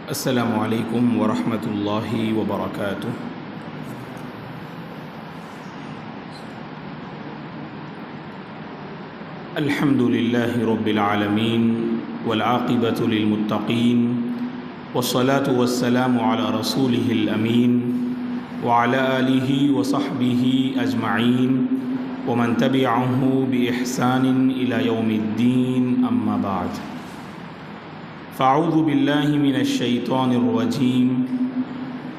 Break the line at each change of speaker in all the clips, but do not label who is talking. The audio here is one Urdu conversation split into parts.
السلام علیکم ورحمۃ اللہ وبرکاتہ۔ الحمد للہ رب العالمین والعاقبۃ للمتقین والصلاة والسلام علی رسولہ الامین وعلی آلہ وصحبہ اجمعین ومن تبعہ بإحسان الی یوم الدین، اما بعد، فاعوذ باللہ من الشیطان الرجیم۔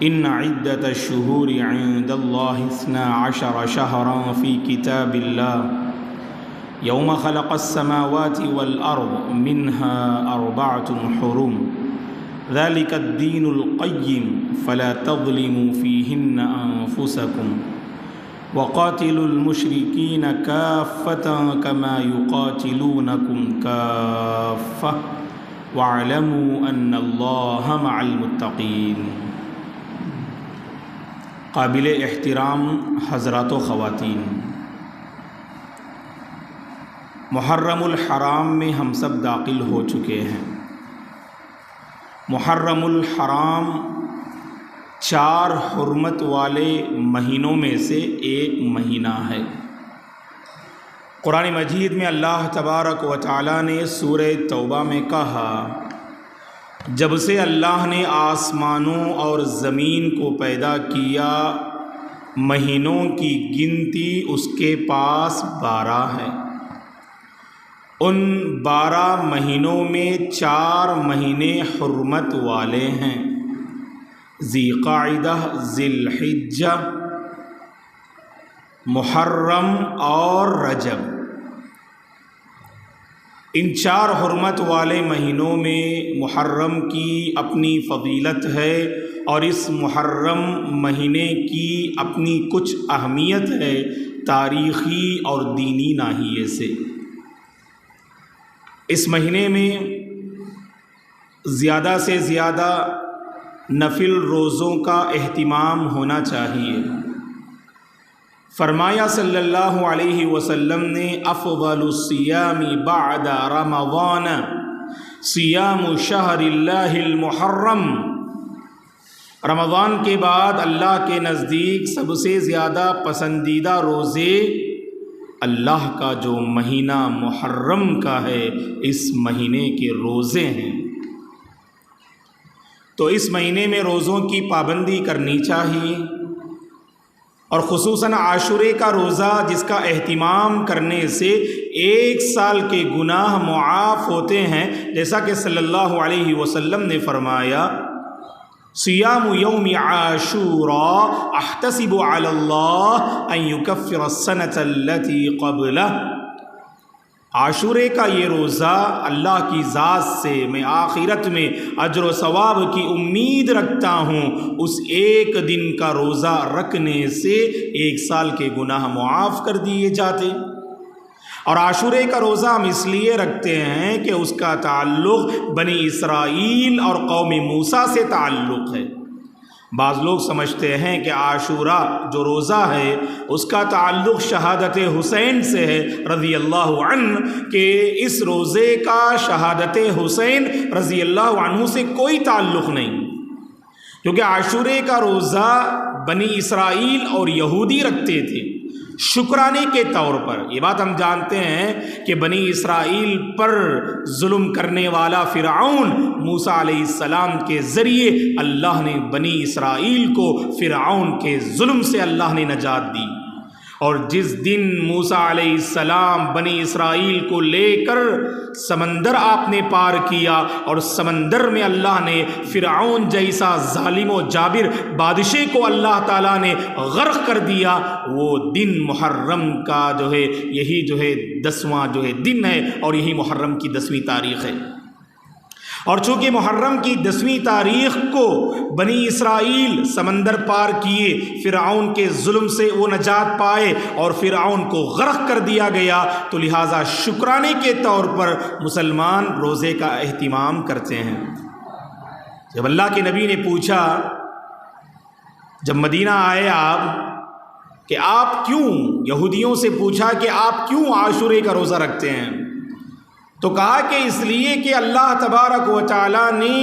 ان عدۃ الشہور عند اللہ 12 شہرا فی کتاب اللہ یوم خلق السماوات والارض منها 4 حرم ذلك الدین القیم فلا تظلموا فیہن انفسکم وقاتلوا المشرکین کافة كما يقاتلونکم کافة وَاعْلَمُوا أَنَّ اللَّهَ مَعَ الْمُتَّقِينَ۔ قابل احترام حضرات و خواتین، محرم الحرام میں ہم سب داخل ہو چکے ہیں۔ محرم الحرام 4 حرمت والے مہینوں میں سے ایک مہینہ ہے۔ قرآن مجید میں اللہ تبارک و تعالیٰ نے سورہ توبہ میں کہا، جب سے اللہ نے آسمانوں اور زمین کو پیدا کیا مہینوں کی گنتی اس کے پاس 12 ہے۔ ان 12 مہینوں میں 4 مہینے حرمت والے ہیں، ذی قعدہ، ذی الحجہ، محرم اور رجب۔ ان 4 حرمت والے مہینوں میں محرم کی اپنی فضیلت ہے، اور اس محرم مہینے کی اپنی کچھ اہمیت ہے تاریخی اور دینی ناحیے سے۔ اس مہینے میں زیادہ سے زیادہ نفل روزوں کا اہتمام ہونا چاہیے۔ فرمایا صلی اللہ علیہ وسلم نے، افضل الصیام بعد رمضان صیام شہر اللہ المحرم۔ رمضان کے بعد اللہ کے نزدیک سب سے زیادہ پسندیدہ روزے اللہ کا جو مہینہ محرم کا ہے، اس مہینے کے روزے ہیں۔ تو اس مہینے میں روزوں کی پابندی کرنی چاہیے، اور خصوصاً عاشورے کا روزہ جس کا اہتمام کرنے سے 1 سال کے گناہ معاف ہوتے ہیں، جیسا کہ صلی اللہ علیہ وسلم نے فرمایا، صیام یوم عاشوراء احتسب علی اللہ ان یکفر السنة التي قبلہ۔ عاشورے کا یہ روزہ اللہ کی ذات سے میں آخرت میں اجر و ثواب کی امید رکھتا ہوں، اس ایک دن کا روزہ رکھنے سے 1 سال کے گناہ معاف کر دیے جاتے۔ اور عاشورے کا روزہ ہم اس لیے رکھتے ہیں کہ اس کا تعلق بنی اسرائیل اور قوم موسیٰ سے تعلق ہے۔ بعض لوگ سمجھتے ہیں کہ عاشورہ جو روزہ ہے اس کا تعلق شہادت حسین سے ہے رضی اللہ عنہ، کہ اس روزے کا شہادت حسین رضی اللہ عنہ سے کوئی تعلق نہیں، کیونکہ عاشورے کا روزہ بنی اسرائیل اور یہودی رکھتے تھے شکرانے کے طور پر۔ یہ بات ہم جانتے ہیں کہ بنی اسرائیل پر ظلم کرنے والا فرعون، موسیٰ علیہ السلام کے ذریعے اللہ نے بنی اسرائیل کو فرعون کے ظلم سے اللہ نے نجات دی۔ اور جس دن موسیٰ علیہ السلام بنی اسرائیل کو لے کر سمندر آپ نے پار کیا، اور سمندر میں اللہ نے فرعون جیسا ظالم و جابر بادشاہ کو اللہ تعالیٰ نے غرق کر دیا، وہ دن محرم کا یہی 10واں دن ہے، اور یہی محرم کی 10ویں تاریخ ہے۔ اور چونکہ محرم کی 10ویں تاریخ کو بنی اسرائیل سمندر پار کیے، فرعون کے ظلم سے وہ نجات پائے اور فرعون کو غرق کر دیا گیا، تو لہٰذا شکرانے کے طور پر مسلمان روزے کا اہتمام کرتے ہیں۔ جب اللہ کے نبی نے پوچھا، جب مدینہ آئے آپ، کہ آپ کیوں، یہودیوں سے پوچھا کہ آپ کیوں عاشورے کا روزہ رکھتے ہیں، تو کہا کہ اس لیے کہ اللہ تبارک و تعالیٰ نے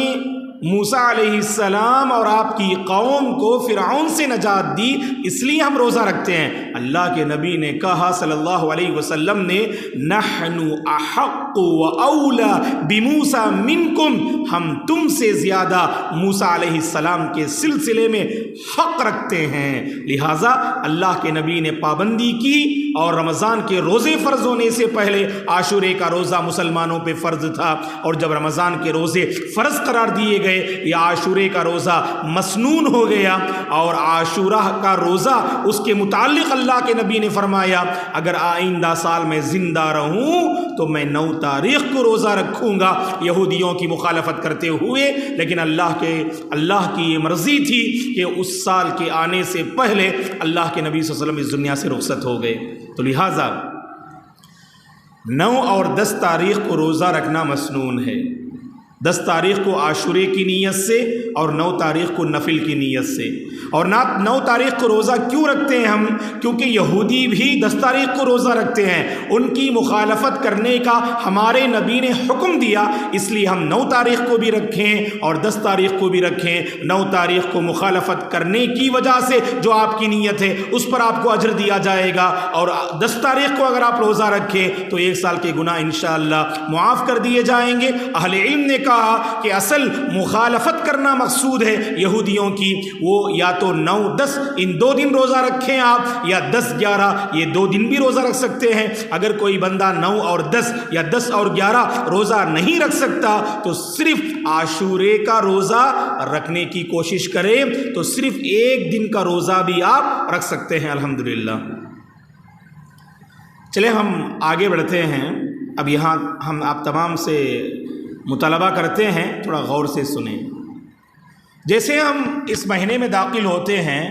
موسیٰ علیہ السلام اور آپ کی قوم کو فرعون سے نجات دی، اس لیے ہم روزہ رکھتے ہیں۔ اللہ کے نبی نے کہا صلی اللہ علیہ وسلم نے، نحن احق و اولا بموسیٰ منکم، ہم تم سے زیادہ موسیٰ علیہ السلام کے سلسلے میں حق رکھتے ہیں۔ لہٰذا اللہ کے نبی نے پابندی کی، اور رمضان کے روزے فرض ہونے سے پہلے عاشورے کا روزہ مسلمانوں پہ فرض تھا، اور جب رمضان کے روزے فرض قرار دیے گئے یا عاشورے کا روزہ مسنون ہو گیا، اور عاشورہ کا روزہ اس کے متعلق اللہ کے نبی نے فرمایا اگر آئندہ سال میں زندہ رہوں تو میں 9 تاریخ کو روزہ رکھوں گا، یہودیوں کی مخالفت کرتے ہوئے۔ لیکن اللہ کی یہ مرضی تھی کہ اس سال کے آنے سے پہلے اللہ کے نبی صلی اللہ علیہ وسلم اس دنیا سے رخصت ہو گئے، تو لہٰذا 9 اور 10 تاریخ کو روزہ رکھنا مسنون ہے، 10 تاریخ کو عاشورے کی نیت سے اور 9 تاریخ کو نفل کی نیت سے۔ اور 9 تاریخ کو روزہ کیوں رکھتے ہیں ہم؟ کیونکہ یہودی بھی 10 تاریخ کو روزہ رکھتے ہیں، ان کی مخالفت کرنے کا ہمارے نبی نے حکم دیا، اس لیے ہم 9 تاریخ کو بھی رکھیں اور 10 تاریخ کو بھی رکھیں۔ 9 تاریخ کو مخالفت کرنے کی وجہ سے جو آپ کی نیت ہے اس پر آپ کو اجر دیا جائے گا، اور 10 تاریخ کو اگر آپ روزہ رکھیں تو 1 سال کے گناہ انشاءاللہ معاف کر دیے جائیں گے۔ اہل علم نے کہا کہ اصل مخالفت کرنا مقصود ہے یہودیوں کی، وہ یا تو 9 10 ان 2 دن روزہ رکھیں آپ، یا 10 11 یہ 2 دن بھی روزہ رکھ سکتے ہیں۔ اگر کوئی بندہ 9 اور 10 یا 10 اور 11 روزہ نہیں رکھ سکتا تو صرف عاشورے کا روزہ رکھنے کی کوشش کرے، تو صرف 1 دن کا روزہ بھی آپ رکھ سکتے ہیں الحمدللہ۔ چلے ہم آگے بڑھتے ہیں۔ اب یہاں ہم آپ تمام سے مطالبہ کرتے ہیں، تھوڑا غور سے سنیں۔ جیسے ہم اس مہینے میں داخل ہوتے ہیں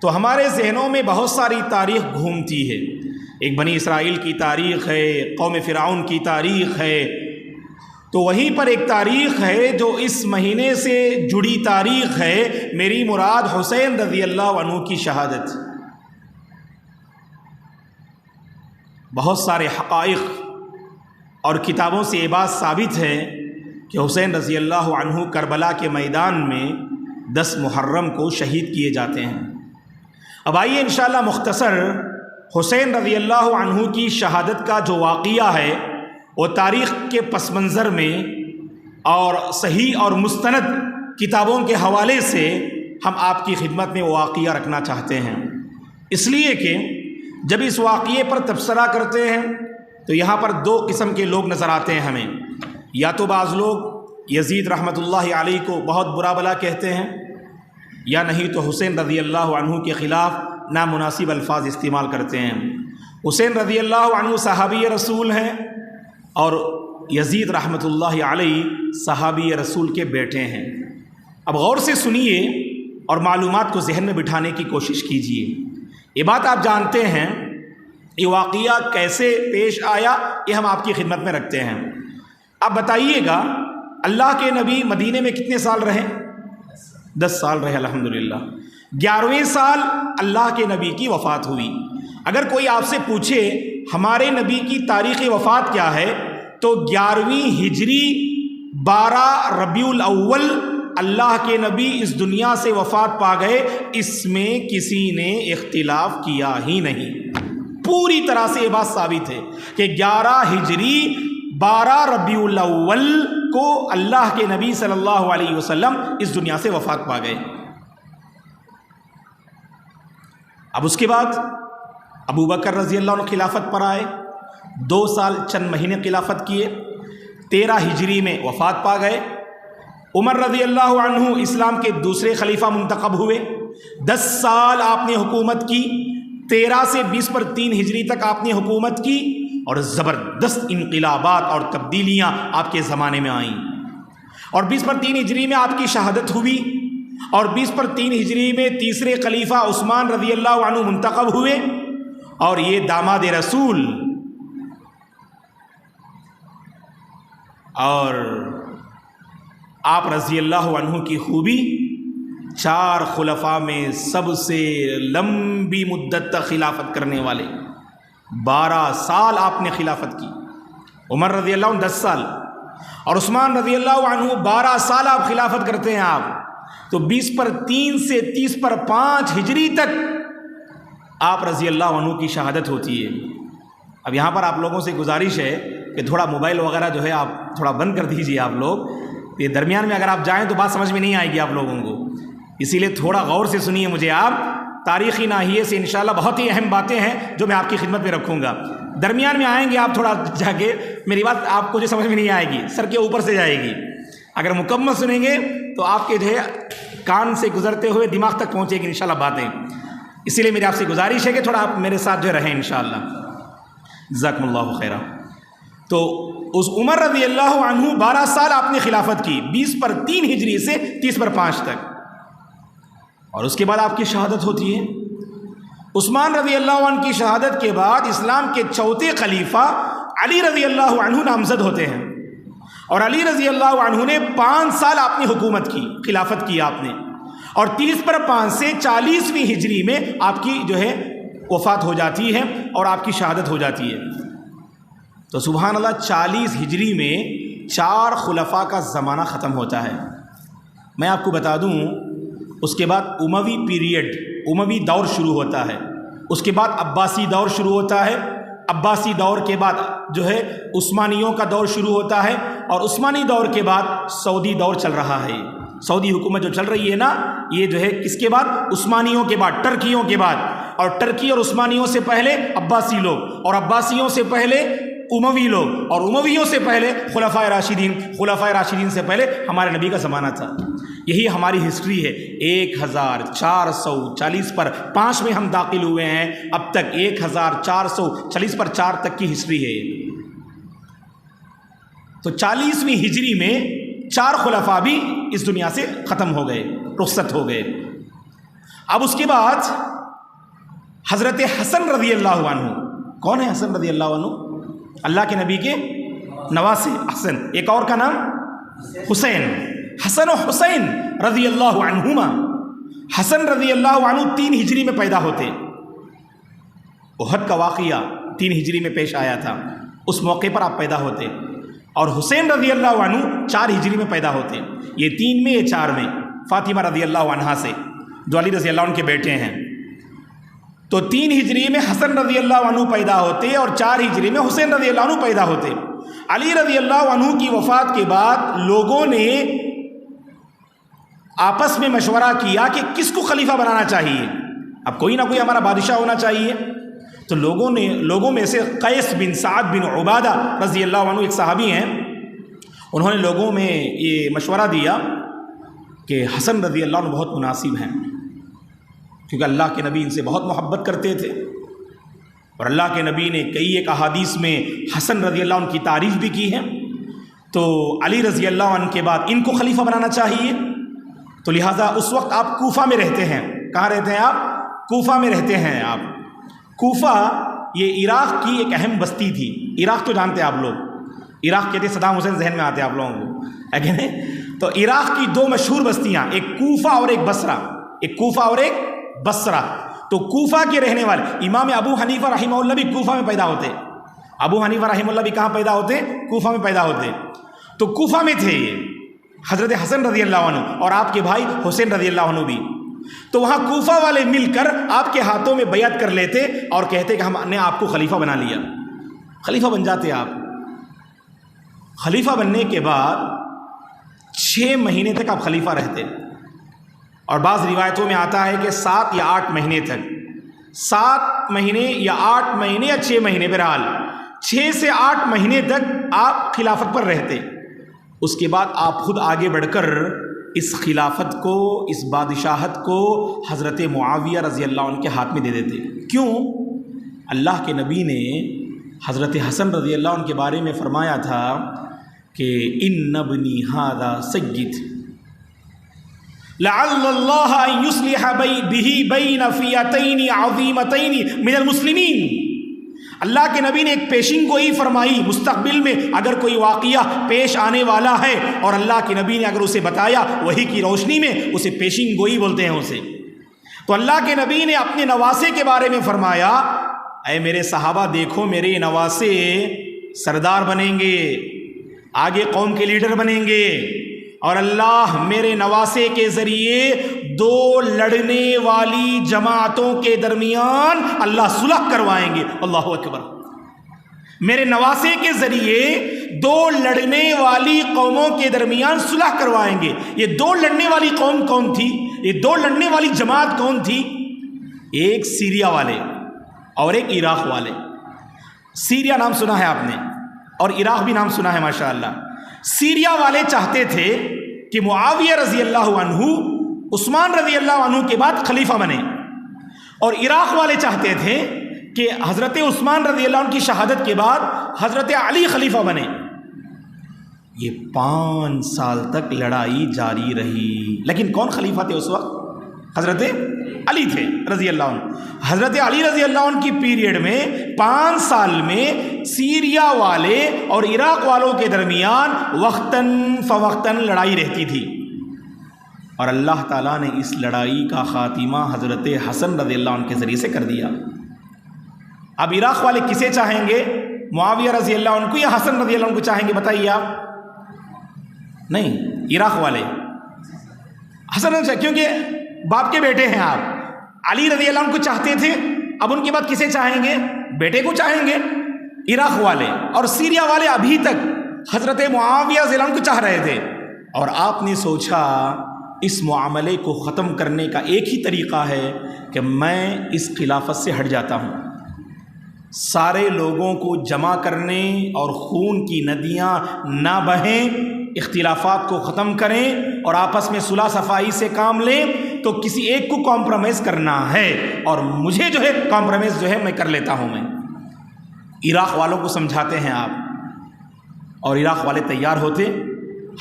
تو ہمارے ذہنوں میں بہت ساری تاریخ گھومتی ہے۔ ایک بنی اسرائیل کی تاریخ ہے، قوم فرعون کی تاریخ ہے، تو وہیں پر ایک تاریخ ہے جو اس مہینے سے جڑی تاریخ ہے، میری مراد حسین رضی اللہ عنہ کی شہادت۔ بہت سارے حقائق اور کتابوں سے یہ بات ثابت ہے کہ حسین رضی اللہ عنہ کربلا کے میدان میں 10 محرم کو شہید کیے جاتے ہیں۔ اب آئیے انشاءاللہ مختصر حسین رضی اللہ عنہ کی شہادت کا جو واقعہ ہے وہ تاریخ کے پس منظر میں اور صحیح اور مستند کتابوں کے حوالے سے ہم آپ کی خدمت میں وہ واقعہ رکھنا چاہتے ہیں، اس لیے کہ جب اس واقعے پر تبصرہ کرتے ہیں تو یہاں پر 2 قسم کے لوگ نظر آتے ہیں ہمیں۔ یا تو بعض لوگ یزید رحمۃ اللہ علیہ کو بہت برا بلا کہتے ہیں، یا نہیں تو حسین رضی اللہ عنہ کے خلاف نامناسب الفاظ استعمال کرتے ہیں۔ حسین رضی اللہ عنہ صحابی رسول ہیں اور یزید رحمۃ اللہ علیہ صحابی رسول کے بیٹے ہیں۔ اب غور سے سنیے اور معلومات کو ذہن میں بٹھانے کی کوشش کیجیے۔ یہ بات آپ جانتے ہیں، یہ واقعہ کیسے پیش آیا یہ ہم آپ کی خدمت میں رکھتے ہیں۔ اب بتائیے گا اللہ کے نبی مدینے میں کتنے سال رہے؟ 10 سال رہے الحمدللہ۔ 11ویں سال اللہ کے نبی کی وفات ہوئی۔ اگر کوئی آپ سے پوچھے ہمارے نبی کی تاریخ وفات کیا ہے تو 11ویں ہجری 12 ربیع الاول اللہ کے نبی اس دنیا سے وفات پا گئے، اس میں کسی نے اختلاف کیا ہی نہیں۔ پوری طرح سے یہ بات ثابت ہے کہ 11 ہجری 12 ربیع الاول کو اللہ کے نبی صلی اللہ علیہ وسلم اس دنیا سے وفات پا گئے۔ اب اس کے بعد ابو بکر رضی اللہ عنہ خلافت پر آئے، 2 سال چند مہینے خلافت کیے، 13 ہجری میں وفات پا گئے۔ عمر رضی اللہ عنہ اسلام کے دوسرے خلیفہ منتخب ہوئے، 10 سال آپ نے حکومت کی، 13 سے 20 پر 3 ہجری تک آپ نے حکومت کی، اور زبردست انقلابات اور تبدیلیاں آپ کے زمانے میں آئیں، اور 20 پر 3 ہجری میں آپ کی شہادت ہوئی، اور 20 پر 3 ہجری میں تیسرے خلیفہ عثمان رضی اللہ عنہ منتخب ہوئے، اور یہ داماد رسول اور آپ رضی اللہ عنہ کی خوبی 4 خلفاء میں سب سے لمبی مدت تک خلافت کرنے والے، 12 سال آپ نے خلافت کی۔ عمر رضی اللہ عنہ 10 سال، اور عثمان رضی اللہ عنہ 12 سال آپ خلافت کرتے ہیں آپ، تو 20/3 سے 30/5 ہجری تک آپ رضی اللہ عنہ کی شہادت ہوتی ہے۔ اب یہاں پر آپ لوگوں سے گزارش ہے کہ تھوڑا موبائل وغیرہ جو ہے آپ تھوڑا بند کر دیجیے آپ لوگ، یہ درمیان میں اگر آپ جائیں تو بات سمجھ میں نہیں آئے گی آپ لوگوں کو، اسی لیے تھوڑا غور سے سنیے مجھے آپ۔ تاریخی ناحیے سے انشاءاللہ بہت ہی اہم باتیں ہیں جو میں آپ کی خدمت میں رکھوں گا۔ درمیان میں آئیں گے آپ تھوڑا جا کے، میری بات آپ کو جو سمجھ میں نہیں آئے گی سر کے اوپر سے جائے گی، اگر مکمل سنیں گے تو آپ کے جو ہے کان سے گزرتے ہوئے دماغ تک پہنچے گی انشاءاللہ باتیں، اسی لیے میری آپ سے گزارش ہے کہ تھوڑا آپ میرے ساتھ جو رہیں انشاءاللہ۔ جزاکم اللہ خیرہ۔ تو اس عمر رضی اللہ عنہ 12 سال آپ نے خلافت کی، 20/3 ہجری سے 30/5 تک، اور اس کے بعد آپ کی شہادت ہوتی ہے۔ عثمان رضی اللہ عنہ کی شہادت کے بعد اسلام کے چوتھے خلیفہ علی رضی اللہ عنہ نامزد ہوتے ہیں، اور علی رضی اللہ عنہ نے 5 سال آپ نے حکومت کی، خلافت کی آپ نے، اور 30/5 سے 40ویں ہجری میں آپ کی جو ہے وفات ہو جاتی ہے اور آپ کی شہادت ہو جاتی ہے۔ تو سبحان اللہ، 40 ہجری میں 4 خلفاء کا زمانہ ختم ہوتا ہے۔ میں آپ کو بتا دوں، اس کے بعد اموی پیریڈ، اموی دور شروع ہوتا ہے، اس کے بعد عباسی دور شروع ہوتا ہے، عباسی دور کے بعد جو ہے عثمانیوں کا دور شروع ہوتا ہے، اور عثمانی دور کے بعد سعودی دور چل رہا ہے۔ سعودی حکومت جو چل رہی ہے نا، یہ جو ہے کس کے بعد؟ عثمانیوں کے بعد، ٹرکیوں کے بعد، اور ٹرکی اور عثمانیوں سے پہلے عباسی لوگ، اور عباسیوں سے پہلے اموی لوگ، اور امویوں سے پہلے خلفائے راشدین، خلفائے راشدین سے پہلے ہمارے نبی کا زمانہ تھا۔ یہی ہماری ہسٹری ہے۔ 1440/5 میں ہم داخل ہوئے ہیں، اب تک 1440/4 تک کی ہسٹری ہے۔ تو 40ویں ہجری میں 4 خلفاء بھی اس دنیا سے ختم ہو گئے، رخصت ہو گئے۔ اب اس کے بعد حضرت حسن رضی اللہ عنہ، کون ہے حسن رضی اللہ عنہ؟ اللہ کے نبی کے نواسے حسن، ایک اور کا نام حسین، حسن و حسین رضی اللہ عنہما۔ حسن رضی اللہ عنہ 3 ہجری میں پیدا ہوتے، احد کا واقعہ 3 ہجری میں پیش آیا تھا، اس موقع پر آپ پیدا ہوتے، اور حسین رضی اللہ عنہ 4 ہجری میں پیدا ہوتے، یہ 3 میں یہ 4 میں، فاطمہ رضی اللہ عنہا سے، جو علی رضی اللہ عنہ کے بیٹے ہیں۔ تو 3 ہجری میں حسن رضی اللہ عنہ پیدا ہوتے، اور 4 ہجری میں حسین رضی اللہ عنہ پیدا ہوتے۔ علی رضی اللہ عنہ کی وفات کے بعد لوگوں نے آپس میں مشورہ کیا کہ کس کو خلیفہ بنانا چاہیے، اب کوئی نہ کوئی ہمارا بادشاہ ہونا چاہیے۔ تو لوگوں میں سے قیس بن سعد بن عبادہ رضی اللہ عنہ ایک صحابی ہیں، انہوں نے لوگوں میں یہ مشورہ دیا کہ حسن رضی اللہ عنہ بہت مناسب ہیں، کیونکہ اللہ کے نبی ان سے بہت محبت کرتے تھے، اور اللہ کے نبی نے کئی ایک احادیث میں حسن رضی اللہ عنہ کی تعریف بھی کی ہے، تو علی رضی اللہ عنہ کے بعد ان کو خلیفہ بنانا چاہیے۔ تو لہٰذا اس وقت آپ کوفہ میں رہتے ہیں، کہاں رہتے ہیں آپ؟ کوفہ میں رہتے ہیں آپ۔ کوفہ یہ عراق کی ایک اہم بستی تھی، عراق تو جانتے ہیں آپ لوگ، عراق کہتے ہیں صدام حسین، ذہن میں آتے ہیں آپ لوگوں کو، ہے کہ نہیں؟ تو عراق کی 2 مشہور بستیاں، ایک کوفہ اور ایک بصرہ، ایک کوفہ اور ایک بصرہ۔ تو کوفہ کے رہنے والے امام ابو حنیفہ رحمہ اللہ بھی کوفہ میں پیدا ہوتے، ابو حنیفہ رحمہ اللہ بھی کہاں پیدا ہوتے؟ کوفہ میں پیدا ہوتے۔ تو کوفہ میں تھے یہ حضرت حسن رضی اللہ عنہ، اور آپ کے بھائی حسین رضی اللہ عنہ بھی۔ تو وہاں کوفہ والے مل کر آپ کے ہاتھوں میں بیعت کر لیتے اور کہتے کہ ہم نے آپ کو خلیفہ بنا لیا، خلیفہ بن جاتے آپ۔ خلیفہ بننے کے بعد 6 مہینے تک آپ خلیفہ رہتے، اور بعض روایتوں میں آتا ہے کہ 7 یا 8 مہینے تک، 7 مہینے یا 8 مہینے یا 6 مہینے، بہرحال 6 سے 8 مہینے تک آپ خلافت پر رہتے۔ اس کے بعد آپ خود آگے بڑھ کر اس خلافت کو، اس بادشاہت کو حضرت معاویہ رضی اللہ عنہ کے ہاتھ میں دے دیتے۔ کیوں؟ اللہ کے نبی نے حضرت حسن رضی اللہ عنہ کے بارے میں فرمایا تھا کہ ان ابنی ھذا سید لعل اللہ ان یصلح بہ بین فئتین عظیمتین من المسلمین۔ اللہ کے نبی نے ایک پیشین گوئی فرمائی، مستقبل میں اگر کوئی واقعہ پیش آنے والا ہے اور اللہ کے نبی نے اگر اسے بتایا، وحی کی روشنی میں اسے پیشین گوئی بولتے ہیں اسے۔ تو اللہ کے نبی نے اپنے نواسے کے بارے میں فرمایا، اے میرے صحابہ دیکھو، میرے نواسے سردار بنیں گے، آگے قوم کے لیڈر بنیں گے، اور اللہ میرے نواسے کے ذریعے دو لڑنے والی جماعتوں کے درمیان اللہ صلح کروائیں گے۔ اللہ اکبر۔ میرے نواسے کے ذریعے دو لڑنے والی قوموں کے درمیان صلح کروائیں گے۔ یہ دو لڑنے والی قوم کون تھی؟ یہ دو لڑنے والی جماعت کون تھی؟ ایک سیریا والے اور ایک عراق والے۔ سیریا نام سنا ہے آپ نے، اور عراق بھی نام سنا ہے ماشاءاللہ۔ سیریا والے چاہتے تھے کہ معاویہ رضی اللہ عنہ عثمان رضی اللہ عنہ کے بعد خلیفہ بنے، اور عراق والے چاہتے تھے کہ حضرت عثمان رضی اللہ عنہ کی شہادت کے بعد حضرت علی خلیفہ بنے۔ یہ 5 سال تک لڑائی جاری رہی، لیکن کون خلیفہ تھے اس وقت؟ حضرت علی تھے رضی اللہ عنہ۔ حضرت علی رضی اللہ عنہ کی پیریڈ میں 5 سال میں سیریا والے اور عراق والوں کے درمیان وقتاً فوقتاً لڑائی رہتی تھی، اور اللہ تعالیٰ نے اس لڑائی کا خاتمہ حضرت حسن رضی اللہ عنہ کے ذریعے سے کر دیا۔ اب عراق والے کسے چاہیں گے؟ معاویہ رضی اللہ عنہ کو یا حسن رضی اللہ عنہ کو چاہیں گے؟ بتائیے آپ۔ نہیں، عراق والے حسن رضی، کیونکہ باپ کے بیٹے ہیں آپ۔ علی رضی اللہ عنہ کو چاہتے تھے، اب ان کے بعد کسے چاہیں گے؟ بیٹے کو چاہیں گے، عراق والے۔ اور سیریا والے ابھی تک حضرت معاویہ رضی اللہ عنہ کو چاہ رہے تھے، اور آپ نے سوچا اس معاملے کو ختم کرنے کا ایک ہی طریقہ ہے کہ میں اس خلافت سے ہٹ جاتا ہوں، سارے لوگوں کو جمع کرنے اور خون کی ندیاں نہ بہیں، اختلافات کو ختم کریں اور آپس میں صلح صفائی سے کام لیں، تو کسی ایک کو کمپرومائز کرنا ہے، اور مجھے جو ہے کمپرومائز جو ہے میں کر لیتا ہوں۔ میں عراق والوں کو سمجھاتے ہیں آپ، اور عراق والے تیار ہوتے،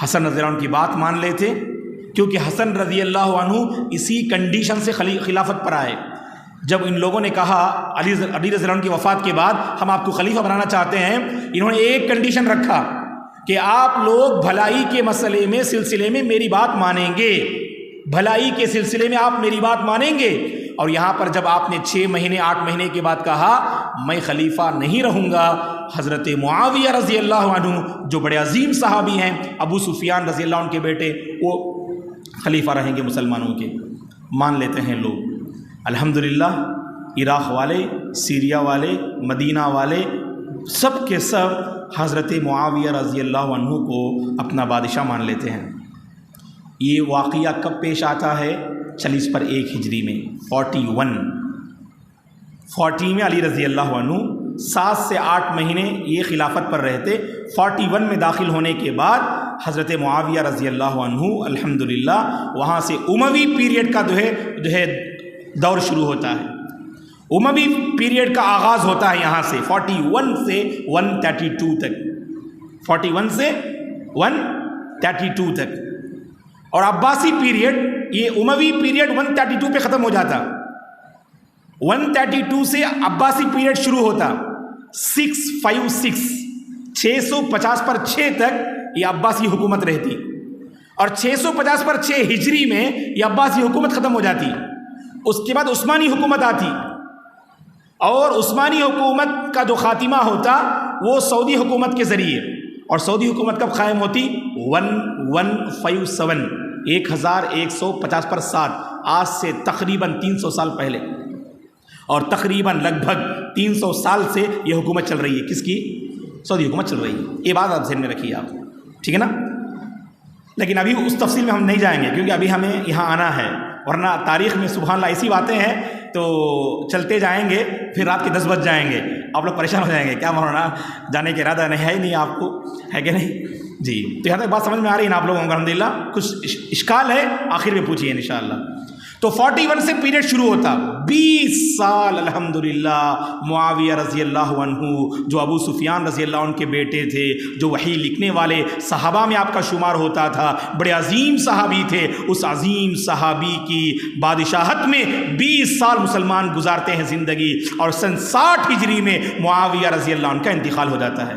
حسن رضی اللہ عنہ کی بات مان لیتے، کیونکہ حسن رضی اللہ عنہ اسی کنڈیشن سے خلافت پر آئے۔ جب ان لوگوں نے کہا علی رضی اللہ عنہ کی وفات کے بعد ہم آپ کو خلیفہ بنانا چاہتے ہیں، انہوں نے ایک کنڈیشن رکھا کہ آپ لوگ بھلائی کے مسئلے میں سلسلے میں میری بات مانیں گے، بھلائی کے سلسلے میں آپ میری بات مانیں گے۔ اور یہاں پر جب آپ نے 6 مہینے 8 مہینے کے بعد کہا میں خلیفہ نہیں رہوں گا، حضرت معاویہ رضی اللہ عنہ جو بڑے عظیم صحابی ہیں، ابو سفیان رضی اللہ عنہ کے بیٹے، وہ خلیفہ رہیں گے مسلمانوں کے، مان لیتے ہیں لوگ۔ الحمدللہ عراق والے، سیریا والے، مدینہ والے، سب کے سب حضرت معاویہ رضی اللہ عنہ کو اپنا بادشاہ مان لیتے ہیں۔ یہ واقعہ کب پیش آتا ہے؟ 40/1 ہجری میں، 40 میں علی رضی اللہ عنہ 7 سے 8 مہینے یہ خلافت پر رہتے۔ 41 میں داخل ہونے کے بعد حضرت معاویہ رضی اللہ عنہ الحمدللہ وہاں سے اموی پیریڈ کا جو ہے دور شروع ہوتا ہے۔ اموی پیریڈ کا آغاز ہوتا ہے یہاں سے 41 سے 132 تک، 41 سے 132 تک۔ اور عباسی پیریڈ، یہ اموی پیریڈ 132 پہ ختم ہو جاتا، 132 سے عباسی پیریڈ شروع ہوتا، 656 650/6 تک یہ عباسی حکومت رہتی، اور 650/6 ہجری میں یہ عباسی حکومت ختم ہو جاتی۔ اس کے بعد عثمانی حکومت آتی، اور عثمانی حکومت کا جو خاتمہ ہوتا وہ سعودی حکومت کے ذریعے، اور سعودی حکومت کب قائم ہوتی؟ 1157 1150/7، آج سے تقریباً 300 سال پہلے، اور تقریباً لگ بھگ 300 سال سے یہ حکومت چل رہی ہے۔ کس کی؟ سعودی حکومت چل رہی ہے۔ یہ بات آپ ذہن میں رکھیے آپ، ٹھیک ہے نا؟ لیکن ابھی اس تفصیل میں ہم نہیں جائیں گے، کیونکہ ابھی ہمیں یہاں آنا ہے، ورنہ تاریخ میں سبحان اللہ ایسی باتیں ہیں تو چلتے جائیں گے، پھر رات کے 10 بج جائیں گے، آپ لوگ پریشان ہو جائیں گے، کیا مولانا جانے کا ارادہ نہیں ہے ہی نہیں آپ کو، ہے کہ نہیں؟ جی، تو یہاں تک بات سمجھ میں آ رہی ہے نا آپ لوگوں کو؟ الحمدللہ کچھ اشکال ہے آخر میں پوچھیے انشاءاللہ۔ تو 41 سے پیریڈ شروع ہوتا، 20 سال الحمدللہ معاویہ رضی اللہ عنہ جو ابو سفیان رضی اللہ عنہ کے بیٹے تھے، جو وحی لکھنے والے صحابہ میں آپ کا شمار ہوتا تھا، بڑے عظیم صحابی تھے، اس عظیم صحابی کی بادشاہت میں 20 سال مسلمان گزارتے ہیں زندگی، اور سن 60 ہجری میں معاویہ رضی اللہ عنہ کا انتقال ہو جاتا ہے۔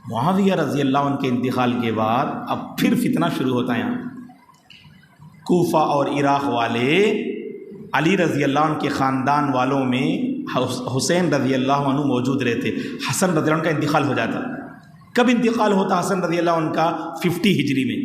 معاویہ رضی اللہ عنہ کے انتقال کے بعد اب پھر فتنہ شروع ہوتا ہے یہاں۔ کوفہ اور عراق والے علی رضی اللہ عنہ کے خاندان والوں میں حسین رضی اللہ عنہ موجود رہتے، حسن رضی اللہ عنہ کا انتقال ہو جاتا، کب انتقال ہوتا حسن رضی اللہ عنہ کا؟ 50 ہجری میں،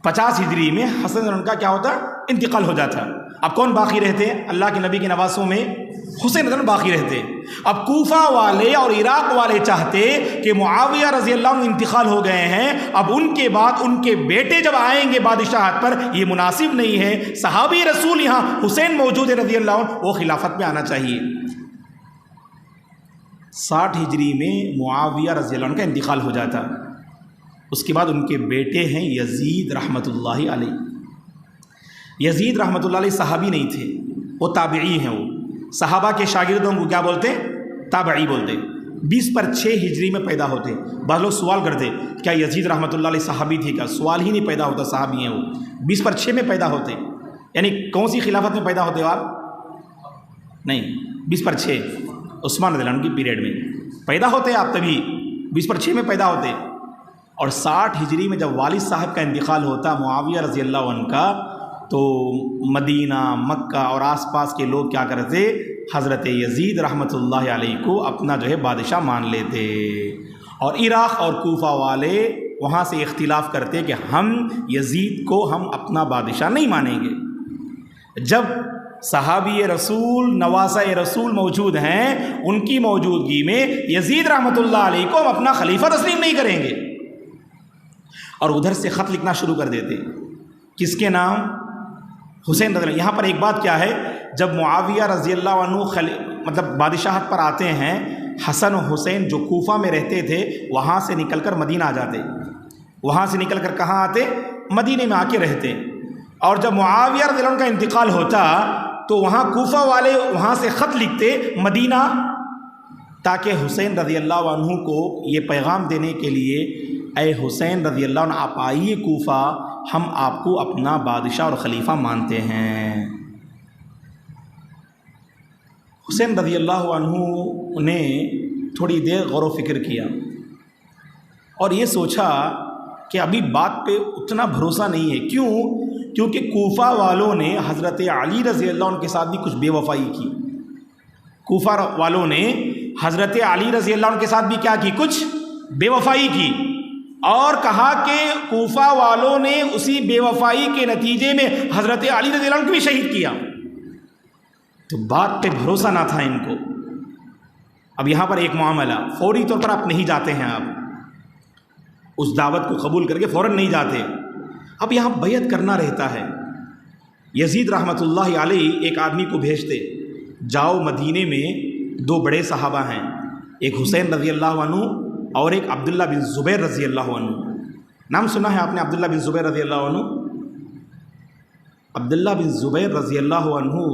50 ہجری میں حسن رضی اللہ عنہ کا کیا ہوتا؟ انتقال ہو جاتا۔ اب کون باقی رہتے ہیں؟ اللہ کے نبی کے نواسوں میں حسین رضی اللہ عنہ باقی رہتے۔ اب کوفہ والے اور عراق والے چاہتے کہ معاویہ رضی اللہ عنہ انتقال ہو گئے ہیں، اب ان کے بعد ان کے بیٹے جب آئیں گے بادشاہت پر، یہ مناسب نہیں ہے، صحابی رسول یہاں حسین موجود ہے رضی اللہ عنہ، وہ خلافت میں آنا چاہیے۔ 60 ہجری میں معاویہ رضی اللہ عنہ کا انتقال ہو جاتا۔ اس کے بعد ان کے بیٹے ہیں یزید رحمۃ اللہ علیہ۔ یزید رحمۃ اللہ علیہ صحابی نہیں تھے، وہ تابعی ہیں۔ وہ صحابہ کے شاگردوں کو کیا بولتے؟ تابعی بولتے۔ 20/6 ہجری میں پیدا ہوتے۔ بعض لوگ سوال کرتے کیا یزید رحمۃ اللہ علیہ صحابی تھے؟ کیا سوال ہی نہیں پیدا ہوتا، صحابی ہیں وہ۔ 20/6 میں پیدا ہوتے، یعنی کون سی خلافت میں پیدا ہوتے ہو آپ؟ نہیں، 20/6 عثمان رضی اللہ عنہ کی پیریڈ میں پیدا ہوتے آپ، تبھی 20/6 میں پیدا ہوتے۔ اور 60 ہجری میں جب والد صاحب کا انتقال ہوتا معاویہ رضی اللہ عنہ کا، تو مدینہ، مکہ اور آس پاس کے لوگ کیا کرتے؟ حضرت یزید رحمۃ اللہ علیہ کو اپنا جو ہے بادشاہ مان لیتے، اور عراق اور کوفہ والے وہاں سے اختلاف کرتے کہ ہم یزید کو ہم اپنا بادشاہ نہیں مانیں گے۔ جب صحابی رسول، نواسہ رسول موجود ہیں، ان کی موجودگی میں یزید رحمۃ اللہ علیہ کو ہم اپنا خلیفہ تسلیم نہیں کریں گے، اور ادھر سے خط لکھنا شروع کر دیتے۔ کس کے نام؟ حسین رضی اللہ عنہ۔ یہاں پر ایک بات کیا ہے، جب معاویہ رضی اللہ عنہ مطلب بادشاہت پر آتے ہیں، حسن و حسین جو کوفہ میں رہتے تھے وہاں سے نکل کر مدینہ آ جاتے، وہاں سے نکل کر کہاں آتے؟ مدینے میں آ کے رہتے۔ اور جب معاویہ رضی اللہ عنہ کا انتقال ہوتا تو وہاں کوفہ والے وہاں سے خط لکھتے مدینہ، تاکہ حسین رضی اللہ عنہ کو یہ پیغام دینے کے لیے، اے حسین رضی اللہ عنہ آپ آئیے کوفہ، ہم آپ کو اپنا بادشاہ اور خلیفہ مانتے ہیں۔ حسین رضی اللہ عنہ نے تھوڑی دیر غور و فکر کیا اور یہ سوچا کہ ابھی بات پہ اتنا بھروسہ نہیں ہے۔ کیوں؟ کیونکہ کوفہ والوں نے حضرت علی رضی اللہ عنہ کے ساتھ بھی کچھ بے وفائی کی۔ کوفہ والوں نے حضرت علی رضی اللہ عنہ کے ساتھ بھی کیا کی؟ کچھ بے وفائی کی، اور کہا کہ کوفہ والوں نے اسی بے وفائی کے نتیجے میں حضرت علی رضی اللہ عنہ کو بھی شہید کیا۔ تو بات پہ بھروسہ نہ تھا ان کو۔ اب یہاں پر ایک معاملہ، فوری طور پر آپ نہیں جاتے ہیں، آپ اس دعوت کو قبول کر کے فوراً نہیں جاتے، اب یہاں بیعت کرنا رہتا ہے۔ یزید رحمۃ اللہ علیہ ایک آدمی کو بھیجتے، جاؤ مدینے میں 2 بڑے صحابہ ہیں، ایک حسین رضی اللہ عنہ اور ایک عبداللہ بن زبیر رضی اللہ عنہ۔ نام سنا ہے آپ نے عبداللہ بن زبیر رضی اللہ عنہ؟ عبداللہ بن زبیر رضی اللہ عنہ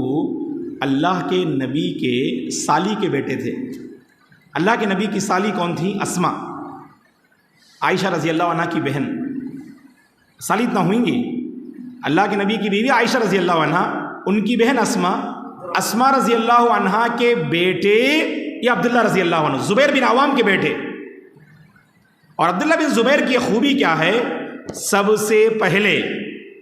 اللہ کے نبی کے سالی کے بیٹے تھے۔ اللہ کے نبی کی سالی کون تھی؟ اسما، عائشہ رضی اللہ عنہ کی بہن۔ سالی اتنا ہوئیں گی، اللہ کے نبی کی بیوی عائشہ رضی اللہ عنہ، ان کی بہن اسما رضی اللہ عنہ کے بیٹے یہ عبداللہ رضی اللہ عنہ، زبیر بن عوام کے بیٹے۔ اور عبداللہ بن زبیر کی خوبی کیا ہے؟ سب سے پہلے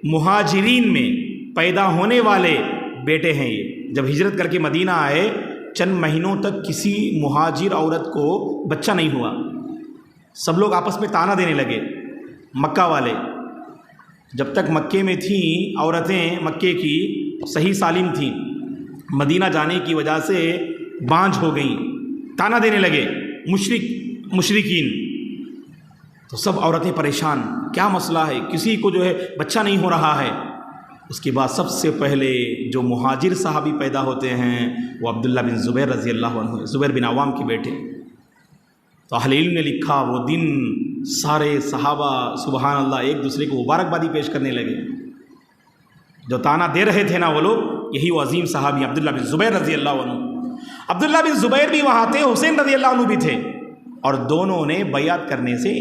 مہاجرین میں پیدا ہونے والے بیٹے ہیں یہ۔ جب ہجرت کر کے مدینہ آئے، چند مہینوں تک کسی مہاجر عورت کو بچہ نہیں ہوا، سب لوگ آپس میں طعنہ دینے لگے۔ مکہ والے جب تک مکے میں تھیں، عورتیں مکے کی صحیح سالم تھیں، مدینہ جانے کی وجہ سے بانجھ ہو گئیں، طعنہ دینے لگے مشرکین۔ تو سب عورتیں پریشان، کیا مسئلہ ہے، کسی کو جو ہے بچہ نہیں ہو رہا ہے۔ اس کے بعد سب سے پہلے جو مہاجر صحابی پیدا ہوتے ہیں وہ عبداللہ بن زبیر رضی اللہ عنہ، زبیر بن عوام کے بیٹے۔ تو اہل علم نے لکھا وہ دن سارے صحابہ سبحان اللہ ایک دوسرے کو مبارکبادی پیش کرنے لگے۔ جو طعنہ دے رہے تھے نا وہ لوگ، یہی وہ عظیم صحابی عبداللہ بن زبیر رضی اللہ عنہ۔ عبداللہ بن زبیر بھی وہاں تھے، حسین رضی اللہ عنہ بھی تھے، اور دونوں نے بیعت کرنے سے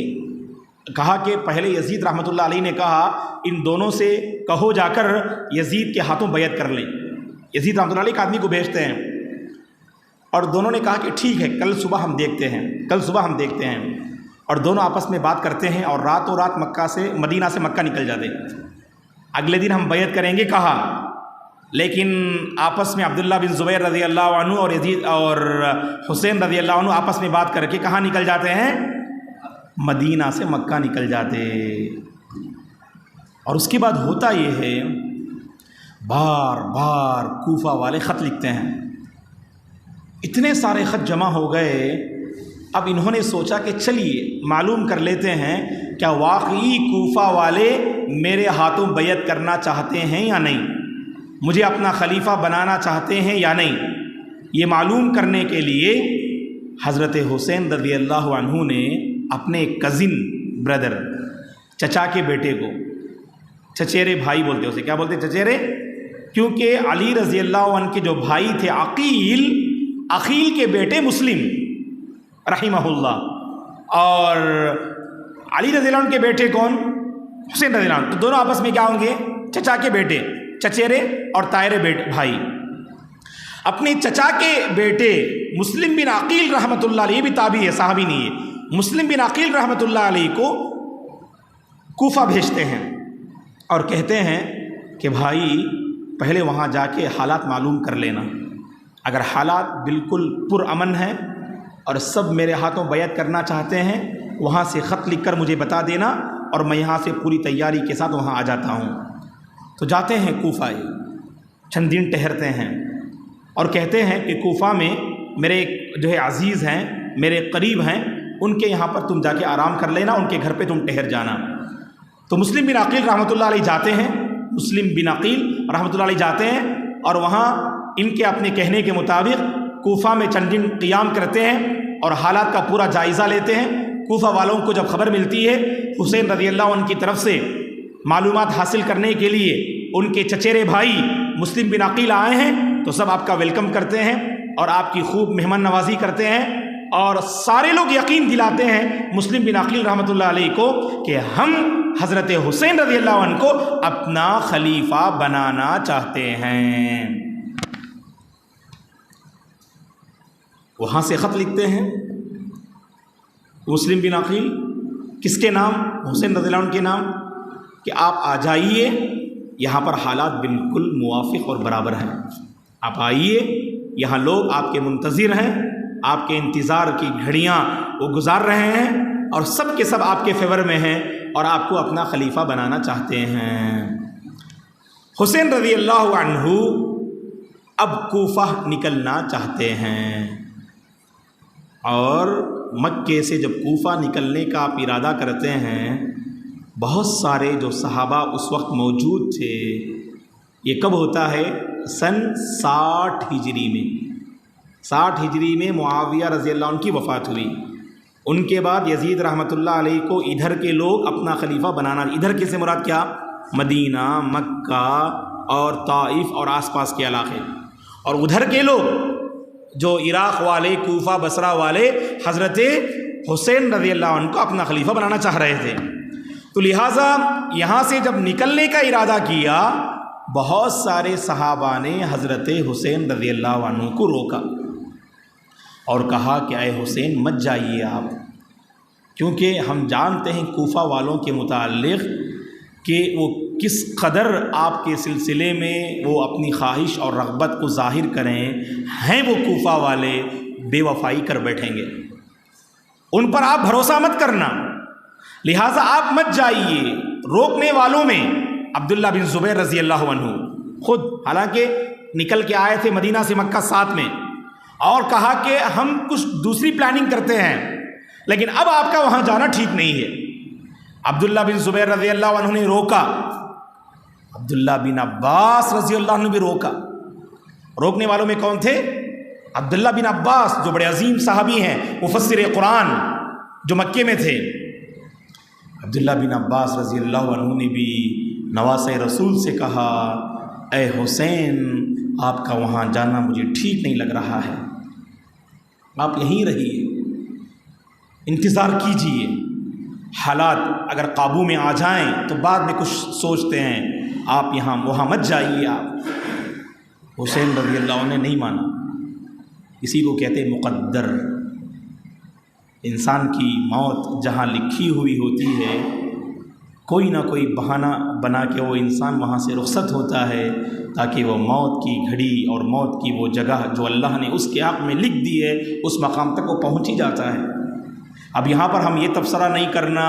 کہا کہ پہلے یزید رحمۃ اللہ علیہ نے کہا ان دونوں سے کہو جا کر یزید کے ہاتھوں بیعت کر لیں۔ یزید رحمۃ اللہ علیہ ایک آدمی کو بھیجتے ہیں، اور دونوں نے کہا کہ ٹھیک ہے کل صبح ہم دیکھتے ہیں، اور دونوں آپس میں بات کرتے ہیں، اور راتوں رات مدینہ سے مکہ نکل جاتے ہیں۔ اگلے دن ہم بیعت کریں گے کہا، لیکن آپس میں عبداللہ بن زبیر رضی اللہ عنہ اور یزید اور حسین رضی اللہ عنہ آپس میں بات کر کے کہاں نکل جاتے ہیں؟ مدینہ سے مکہ نکل جاتے۔ اور اس کے بعد ہوتا یہ ہے، بار بار کوفہ والے خط لکھتے ہیں، اتنے سارے خط جمع ہو گئے۔ اب انہوں نے سوچا کہ چلیے معلوم کر لیتے ہیں کیا واقعی کوفہ والے میرے ہاتھوں بیعت کرنا چاہتے ہیں یا نہیں، مجھے اپنا خلیفہ بنانا چاہتے ہیں یا نہیں۔ یہ معلوم کرنے کے لیے حضرت حسین رضی اللہ عنہ نے اپنے کزن بردر، چچا کے بیٹے کو، چچیرے بھائی بولتے اسے، کیا بولتے چچیرے، کیونکہ علی رضی اللہ عنہ کے جو بھائی تھے عقیل کے بیٹے مسلم رحمہ اللہ، اور علی رضی اللہ عنہ کے بیٹے کون، حسین رضی اللہ عنہ، تو دونوں آپس میں کیا ہوں گے، چچا کے بیٹے، چچیرے اور تائرے بیٹے بھائی۔ اپنے چچا کے بیٹے مسلم بن عقیل رحمۃ اللہ علیہ، بھی تابعی ہے، صحابی نہیں ہے، مسلم بن عقیل رحمۃ اللہ علیہ کو کوفہ بھیجتے ہیں اور کہتے ہیں کہ بھائی پہلے وہاں جا کے حالات معلوم کر لینا، اگر حالات بالکل پرامن ہیں اور سب میرے ہاتھوں بیعت کرنا چاہتے ہیں، وہاں سے خط لکھ کر مجھے بتا دینا اور میں یہاں سے پوری تیاری کے ساتھ وہاں آ جاتا ہوں۔ تو جاتے ہیں کوفہ، چند دن ٹھہرتے ہیں اور کہتے ہیں کہ کوفہ میں میرے جو ہے عزیز ہیں، میرے قریب ہیں، ان کے یہاں پر تم جا کے آرام کر لینا، ان کے گھر پہ تم ٹھہر جانا۔ تو مسلم بن عقیل رحمۃ اللہ علیہ جاتے ہیں، مسلم بن عقیل رحمۃ اللہ علیہ جاتے ہیں اور وہاں ان کے اپنے کہنے کے مطابق کوفہ میں چند دن قیام کرتے ہیں اور حالات کا پورا جائزہ لیتے ہیں۔ کوفہ والوں کو جب خبر ملتی ہے حسین رضی اللہ عنہ کی طرف سے معلومات حاصل کرنے کے لیے ان کے چچیرے بھائی مسلم بن عقیل آئے ہیں، تو سب آپ کا ویلکم کرتے ہیں اور آپ کی خوب مہمان نوازی کرتے ہیں، اور سارے لوگ یقین دلاتے ہیں مسلم بن عقیل رحمۃ اللہ علیہ کو کہ ہم حضرت حسین رضی اللہ عنہ کو اپنا خلیفہ بنانا چاہتے ہیں۔ وہاں سے خط لکھتے ہیں مسلم بن عقیل، کس کے نام، حسین رضی اللہ عنہ کے نام، کہ آپ آ جائیے، یہاں پر حالات بالکل موافق اور برابر ہیں، آپ آئیے، یہاں لوگ آپ کے منتظر ہیں، آپ کے انتظار کی گھڑیاں وہ گزار رہے ہیں اور سب کے سب آپ کے فیور میں ہیں اور آپ کو اپنا خلیفہ بنانا چاہتے ہیں۔ حسین رضی اللہ عنہ اب کوفہ نکلنا چاہتے ہیں، اور مکے سے جب کوفہ نکلنے کا آپ ارادہ کرتے ہیں، بہت سارے جو صحابہ اس وقت موجود تھے، یہ کب ہوتا ہے، سن 60 ہجری میں، 60 ہجری میں معاویہ رضی اللہ عنہ کی وفات ہوئی۔ ان کے بعد یزید رحمۃ اللہ علیہ کو ادھر کے لوگ اپنا خلیفہ بنانا، ادھر کے سے مراد کیا، مدینہ، مکہ اور طائف اور آس پاس کے علاقے، اور ادھر کے لوگ جو عراق والے، کوفہ بصرہ والے، حضرت حسین رضی اللہ عنہ کو اپنا خلیفہ بنانا چاہ رہے تھے۔ تو لہٰذا یہاں سے جب نکلنے کا ارادہ کیا، بہت سارے صحابہ نے حضرت حسین رضی اللہ عنہ کو روکا اور کہا کہ اے حسین مت جائیے آپ، کیونکہ ہم جانتے ہیں کوفہ والوں کے متعلق کہ وہ کس قدر آپ کے سلسلے میں وہ اپنی خواہش اور رغبت کو ظاہر کریں ہیں، وہ کوفہ والے بے وفائی کر بیٹھیں گے، ان پر آپ بھروسہ مت کرنا، لہٰذا آپ مت جائیے۔ روکنے والوں میں عبداللہ بن زبیر رضی اللہ عنہ خود، حالانکہ نکل کے آئے تھے مدینہ سے مکہ ساتھ میں، اور کہا کہ ہم کچھ دوسری پلاننگ کرتے ہیں، لیکن اب آپ کا وہاں جانا ٹھیک نہیں ہے۔ عبداللہ بن زبیر رضی اللہ عنہ نے روکا، عبداللہ بن عباس رضی اللہ عنہ بھی روکا۔ روکنے والوں میں کون تھے؟ عبداللہ بن عباس، جو بڑے عظیم صحابی ہیں، مفسر قرآن، جو مکے میں تھے۔ عبداللہ بن عباس رضی اللہ عنہ نے بھی نواسۂ رسول سے کہا، اے حسین آپ کا وہاں جانا مجھے ٹھیک نہیں لگ رہا ہے، آپ یہیں رہیے، انتظار کیجیے، حالات اگر قابو میں آ جائیں تو بعد میں کچھ سوچتے ہیں، آپ یہاں وہاں مت جائیے آپ۔ حسین رضی اللہ عنہ نے نہیں مانا۔ اسی کو کہتے ہیں مقدر، انسان کی موت جہاں لکھی ہوئی ہوتی ہے، کوئی نہ کوئی بہانہ بنا کے وہ انسان وہاں سے رخصت ہوتا ہے، تاکہ وہ موت کی گھڑی اور موت کی وہ جگہ جو اللہ نے اس کے حق میں لکھ دی ہے، اس مقام تک وہ پہنچ ہی جاتا ہے۔ اب یہاں پر ہم یہ تبصرہ نہیں کرنا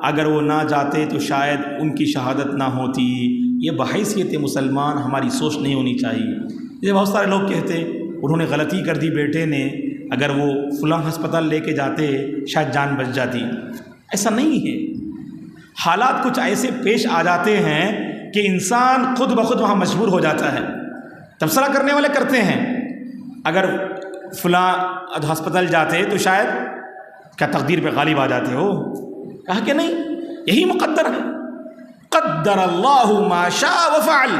اگر وہ نہ جاتے تو شاید ان کی شہادت نہ ہوتی، یہ بحیثیت مسلمان ہماری سوچ نہیں ہونی چاہیے۔ یہ بہت سارے لوگ کہتے انہوں نے غلطی کر دی بیٹے نے، اگر وہ فلاں ہسپتال لے کے جاتے شاید جان بچ جاتی۔ ایسا نہیں ہے، حالات کچھ ایسے پیش آ جاتے ہیں کہ انسان خود بخود وہاں مجبور ہو جاتا ہے۔ تبصرہ کرنے والے کرتے ہیں اگر فلاں ہسپتال جاتے تو شاید کیا تقدیر پہ غالب آ جاتے ہو، کہا کہ نہیں، یہی مقدر ہے، قدر اللہ ما شاء وفعل۔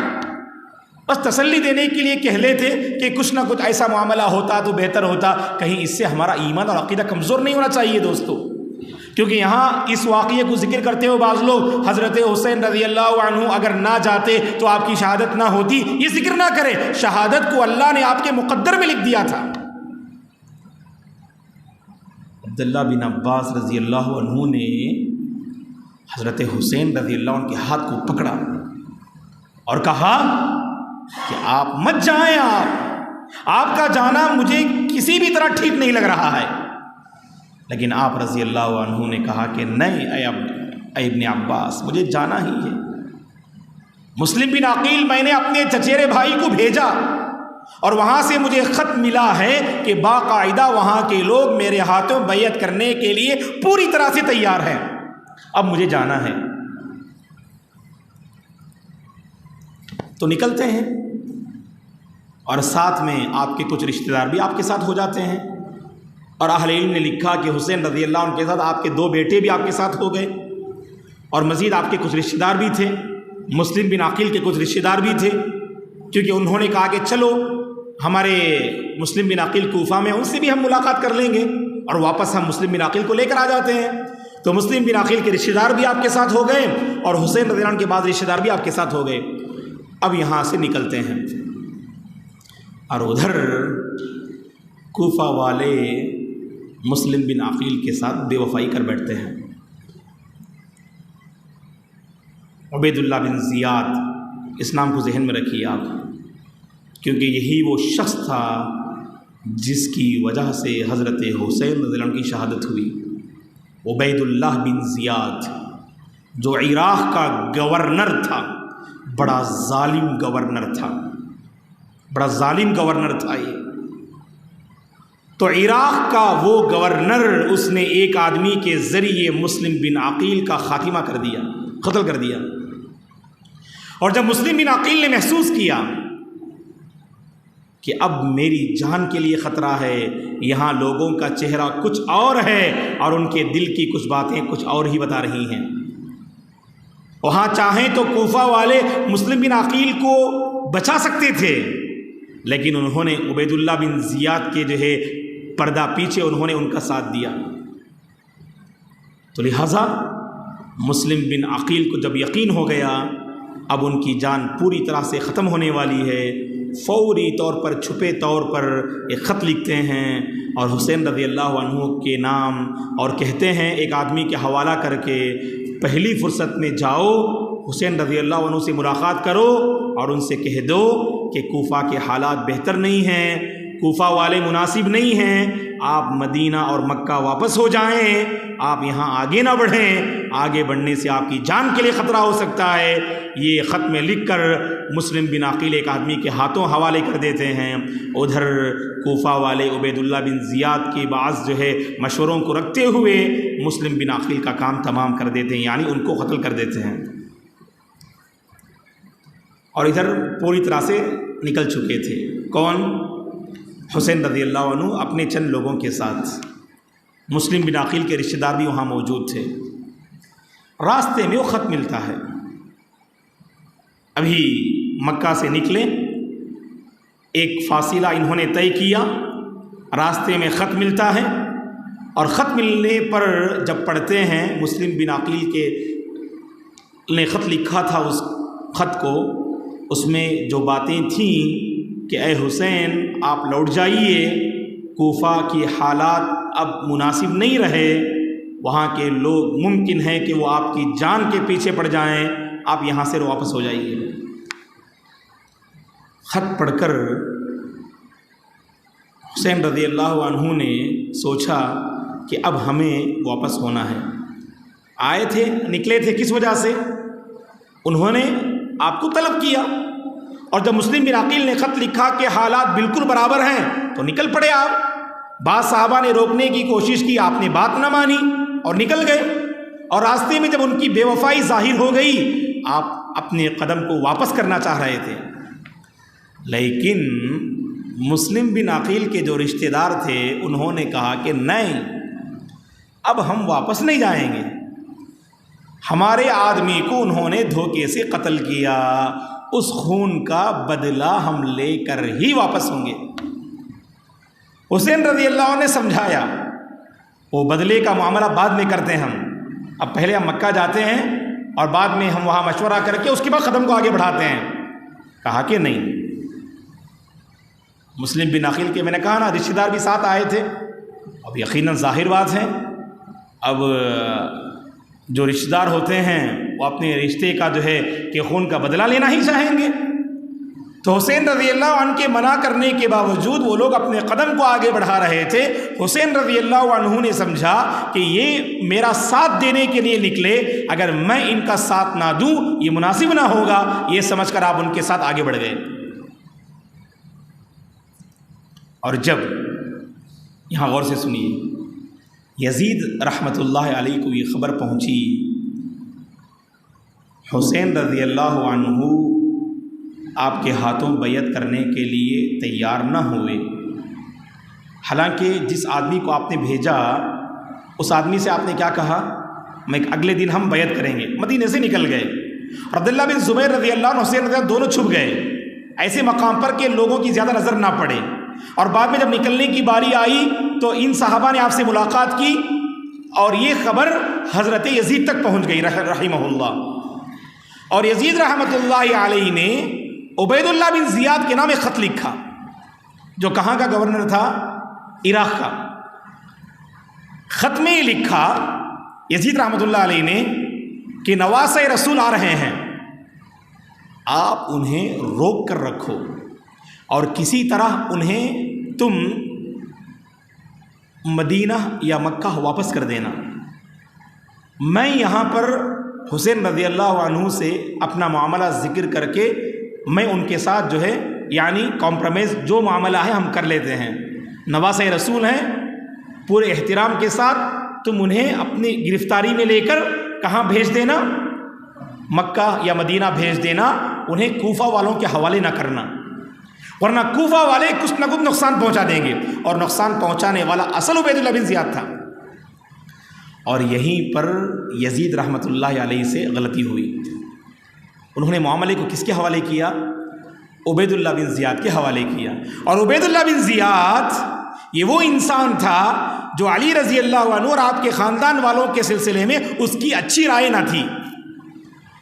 بس تسلی دینے کے لیے کہہ لیتے کہ کچھ نہ کچھ ایسا معاملہ ہوتا تو بہتر ہوتا، کہیں اس سے ہمارا ایمان اور عقیدہ کمزور نہیں ہونا چاہیے دوستو۔ کیونکہ یہاں اس واقعے کو ذکر کرتے ہوئے بعض لوگ حضرت حسین رضی اللہ عنہ اگر نہ جاتے تو آپ کی شہادت نہ ہوتی، یہ ذکر نہ کرے، شہادت کو اللہ نے آپ کے مقدر میں لکھ دیا تھا۔ عبداللہ بن عباس رضی اللہ عنہ نے حضرت حسین رضی اللہ عنہ کے ہاتھ کو پکڑا اور کہا کہ آپ مت جائیں، آپ کا جانا مجھے کسی بھی طرح ٹھیک نہیں لگ رہا ہے۔ لیکن آپ رضی اللہ عنہ نے کہا کہ نہیں اے ابن عباس، مجھے جانا ہی ہے۔ مسلم بن عقیل میں نے اپنے چچیرے بھائی کو بھیجا اور وہاں سے مجھے خط ملا ہے کہ باقاعدہ وہاں کے لوگ میرے ہاتھوں بیعت کرنے کے لیے پوری طرح سے تیار ہیں، اب مجھے جانا ہے۔ تو نکلتے ہیں اور ساتھ میں آپ کے کچھ رشتہ دار بھی آپ کے ساتھ ہو جاتے ہیں، اور اہل علم نے لکھا کہ حسین رضی اللہ عنہ کے ساتھ آپ کے 2 بیٹے بھی آپ کے ساتھ ہو گئے، اور مزید آپ کے کچھ رشتہ دار بھی تھے، مسلم بن عقیل کے کچھ رشتہ دار بھی تھے، کیونکہ انہوں نے کہا کہ چلو ہمارے مسلم بن عقیل کوفہ میں، ان سے بھی ہم ملاقات کر لیں گے اور واپس ہم مسلم بن عقیل کو لے کر آ جاتے ہیں۔ تو مسلم بن عقیل کے رشتہ دار بھی آپ کے ساتھ ہو گئے اور حسین رضی اللہ عنہ کے بعد رشتہ دار بھی آپ کے ساتھ ہو گئے۔ اب یہاں سے نکلتے ہیں اور ادھر کوفہ والے مسلم بن عقیل کے ساتھ بے وفائی کر بیٹھتے ہیں۔ عبید اللہ بن زیاد، اس نام کو ذہن میں رکھیے آپ، کیونکہ یہی وہ شخص تھا جس کی وجہ سے حضرت حسین رضی اللہ عنہ کی شہادت ہوئی۔ عبید اللہ بن زیاد جو عراق کا گورنر تھا، بڑا ظالم گورنر تھا، بڑا ظالم گورنر تھا یہ۔ تو عراق کا وہ گورنر، اس نے ایک آدمی کے ذریعے مسلم بن عقیل کا خاتمہ کر دیا، قتل کر دیا۔ اور جب مسلم بن عقیل نے محسوس کیا کہ اب میری جان کے لیے خطرہ ہے، یہاں لوگوں کا چہرہ کچھ اور ہے اور ان کے دل کی کچھ باتیں کچھ اور ہی بتا رہی ہیں، وہاں چاہیں تو کوفہ والے مسلم بن عقیل کو بچا سکتے تھے، لیکن انہوں نے عبید اللہ بن زیاد کے جو ہے پردہ پیچھے انہوں نے ان کا ساتھ دیا۔ تو لہٰذا مسلم بن عقیل کو جب یقین ہو گیا اب ان کی جان پوری طرح سے ختم ہونے والی ہے، فوری طور پر چھپے طور پر ایک خط لکھتے ہیں اور حسین رضی اللہ عنہ کے نام، اور کہتے ہیں ایک آدمی کے حوالہ کر کے پہلی فرصت میں جاؤ حسین رضی اللہ عنہ سے ملاقات کرو اور ان سے کہہ دو کہ کوفہ کے حالات بہتر نہیں ہیں، کوفہ والے مناسب نہیں ہیں، آپ مدینہ اور مکہ واپس ہو جائیں، آپ یہاں آگے نہ بڑھیں، آگے بڑھنے سے آپ کی جان کے لیے خطرہ ہو سکتا ہے۔ یہ خط میں لکھ کر مسلم بن عقیل ایک آدمی کے ہاتھوں حوالے کر دیتے ہیں۔ ادھر کوفہ والے عبید اللہ بن زیاد کے بعض جو ہے مشوروں کو رکھتے ہوئے مسلم بن عقیل کا کام تمام کر دیتے ہیں، یعنی ان کو قتل کر دیتے ہیں، اور ادھر پوری طرح سے نکل چکے تھے۔ کون؟ حسین رضی اللہ عنہ اپنے چند لوگوں کے ساتھ، مسلم بن عقیل کے رشتہ دار بھی وہاں موجود تھے۔ راستے میں وہ خط ملتا ہے، ابھی مکہ سے نکلے، ایک فاصلہ انہوں نے طے کیا، راستے میں خط ملتا ہے، اور خط ملنے پر جب پڑھتے ہیں مسلم بن عقیل کے نے خط لکھا تھا، اس خط کو اس میں جو باتیں تھیں کہ اے حسین آپ لوٹ جائیے، کوفہ کی حالات اب مناسب نہیں رہے، وہاں کے لوگ ممکن ہے کہ وہ آپ کی جان کے پیچھے پڑ جائیں، آپ یہاں سے واپس ہو جائیے۔ خط پڑھ کر حسین رضی اللہ عنہ نے سوچا کہ اب ہمیں واپس ہونا ہے. آئے تھے، نکلے تھے کس وجہ سے؟ انہوں نے آپ کو طلب کیا، اور جب مسلم بن عقیل نے خط لکھا کہ حالات بالکل برابر ہیں تو نکل پڑے آپ. بعض صحابہ نے روکنے کی کوشش کی، آپ نے بات نہ مانی اور نکل گئے. اور راستے میں جب ان کی بے وفائی ظاہر ہو گئی، آپ اپنے قدم کو واپس کرنا چاہ رہے تھے. لیکن مسلم بن عقیل کے جو رشتہ دار تھے انہوں نے کہا کہ نہیں، اب ہم واپس نہیں جائیں گے. ہمارے آدمی کو انہوں نے دھوکے سے قتل کیا، اس خون کا بدلہ ہم لے کر ہی واپس ہوں گے. حسین رضی اللہ عنہ نے سمجھایا، وہ بدلے کا معاملہ بعد میں کرتے ہیں ہم، اب پہلے ہم مکہ جاتے ہیں اور بعد میں ہم وہاں مشورہ کر کے اس کے بعد قدم کو آگے بڑھاتے ہیں. کہا کہ نہیں. مسلم بن عقیل کے میں نے کہا نا رشتہ دار بھی ساتھ آئے تھے. اب یقیناً ظاہر بات ہے، اب جو رشتہ دار ہوتے ہیں وہ اپنے رشتے کا جو ہے کہ خون کا بدلہ لینا ہی چاہیں گے. تو حسین رضی اللہ عنہ کے منع کرنے کے باوجود وہ لوگ اپنے قدم کو آگے بڑھا رہے تھے. حسین رضی اللہ عنہ نے سمجھا کہ یہ میرا ساتھ دینے کے لیے نکلے، اگر میں ان کا ساتھ نہ دوں یہ مناسب نہ ہوگا. یہ سمجھ کر آپ ان کے ساتھ آگے بڑھ گئے. اور جب یہاں غور سے سنیے، یزید رحمۃ اللہ علیہ کو یہ خبر پہنچی، حسین رضی اللہ عنہ آپ کے ہاتھوں بیعت کرنے کے لیے تیار نہ ہوئے. حالانکہ جس آدمی کو آپ نے بھیجا اس آدمی سے آپ نے کیا کہا؟ میں اگلے دن ہم بیعت کریں گے. مدینے سے نکل گئے. عبداللہ بن زبیر رضی اللہ عنہ، حسین رضی اللہ عنہ دونوں چھپ گئے ایسے مقام پر کہ لوگوں کی زیادہ نظر نہ پڑے. اور بعد میں جب نکلنے کی باری آئی تو ان صحابہ نے آپ سے ملاقات کی اور یہ خبر حضرت یزید تک پہنچ گئی رحمہ اللہ. اور یزید رحمۃ اللہ علیہ نے عبید اللہ بن زیاد کے نام ایک خط لکھا، جو کہاں کا گورنر تھا؟ عراق کا. خط میں یہ لکھا یزید رحمۃ اللہ علیہ نے کہ نواسۂ رسول آ رہے ہیں، آپ انہیں روک کر رکھو اور کسی طرح انہیں تم مدینہ یا مکہ واپس کر دینا. میں یہاں پر حسین رضی اللہ عنہ سے اپنا معاملہ ذکر کر کے میں ان کے ساتھ جو ہے یعنی کمپرومائز جو معاملہ ہے ہم کر لیتے ہیں. نواسۂ رسول ہیں، پورے احترام کے ساتھ تم انہیں اپنی گرفتاری میں لے کر کہاں بھیج دینا؟ مکہ یا مدینہ بھیج دینا. انہیں کوفہ والوں کے حوالے نہ کرنا، ورنہ کوفہ والے کچھ نہ کچھ نقصان پہنچا دیں گے. اور نقصان پہنچانے والا اصل عبید اللہ بن زیاد تھا. اور یہیں پر یزید رحمۃ اللہ علیہ سے غلطی ہوئی. انہوں نے معاملے کو کس کے حوالے کیا؟ عبید اللہ بن زیاد کے حوالے کیا. اور عبید اللہ بن زیاد یہ وہ انسان تھا جو علی رضی اللہ عنہ اور آپ کے خاندان والوں کے سلسلے میں اس کی اچھی رائے نہ تھی.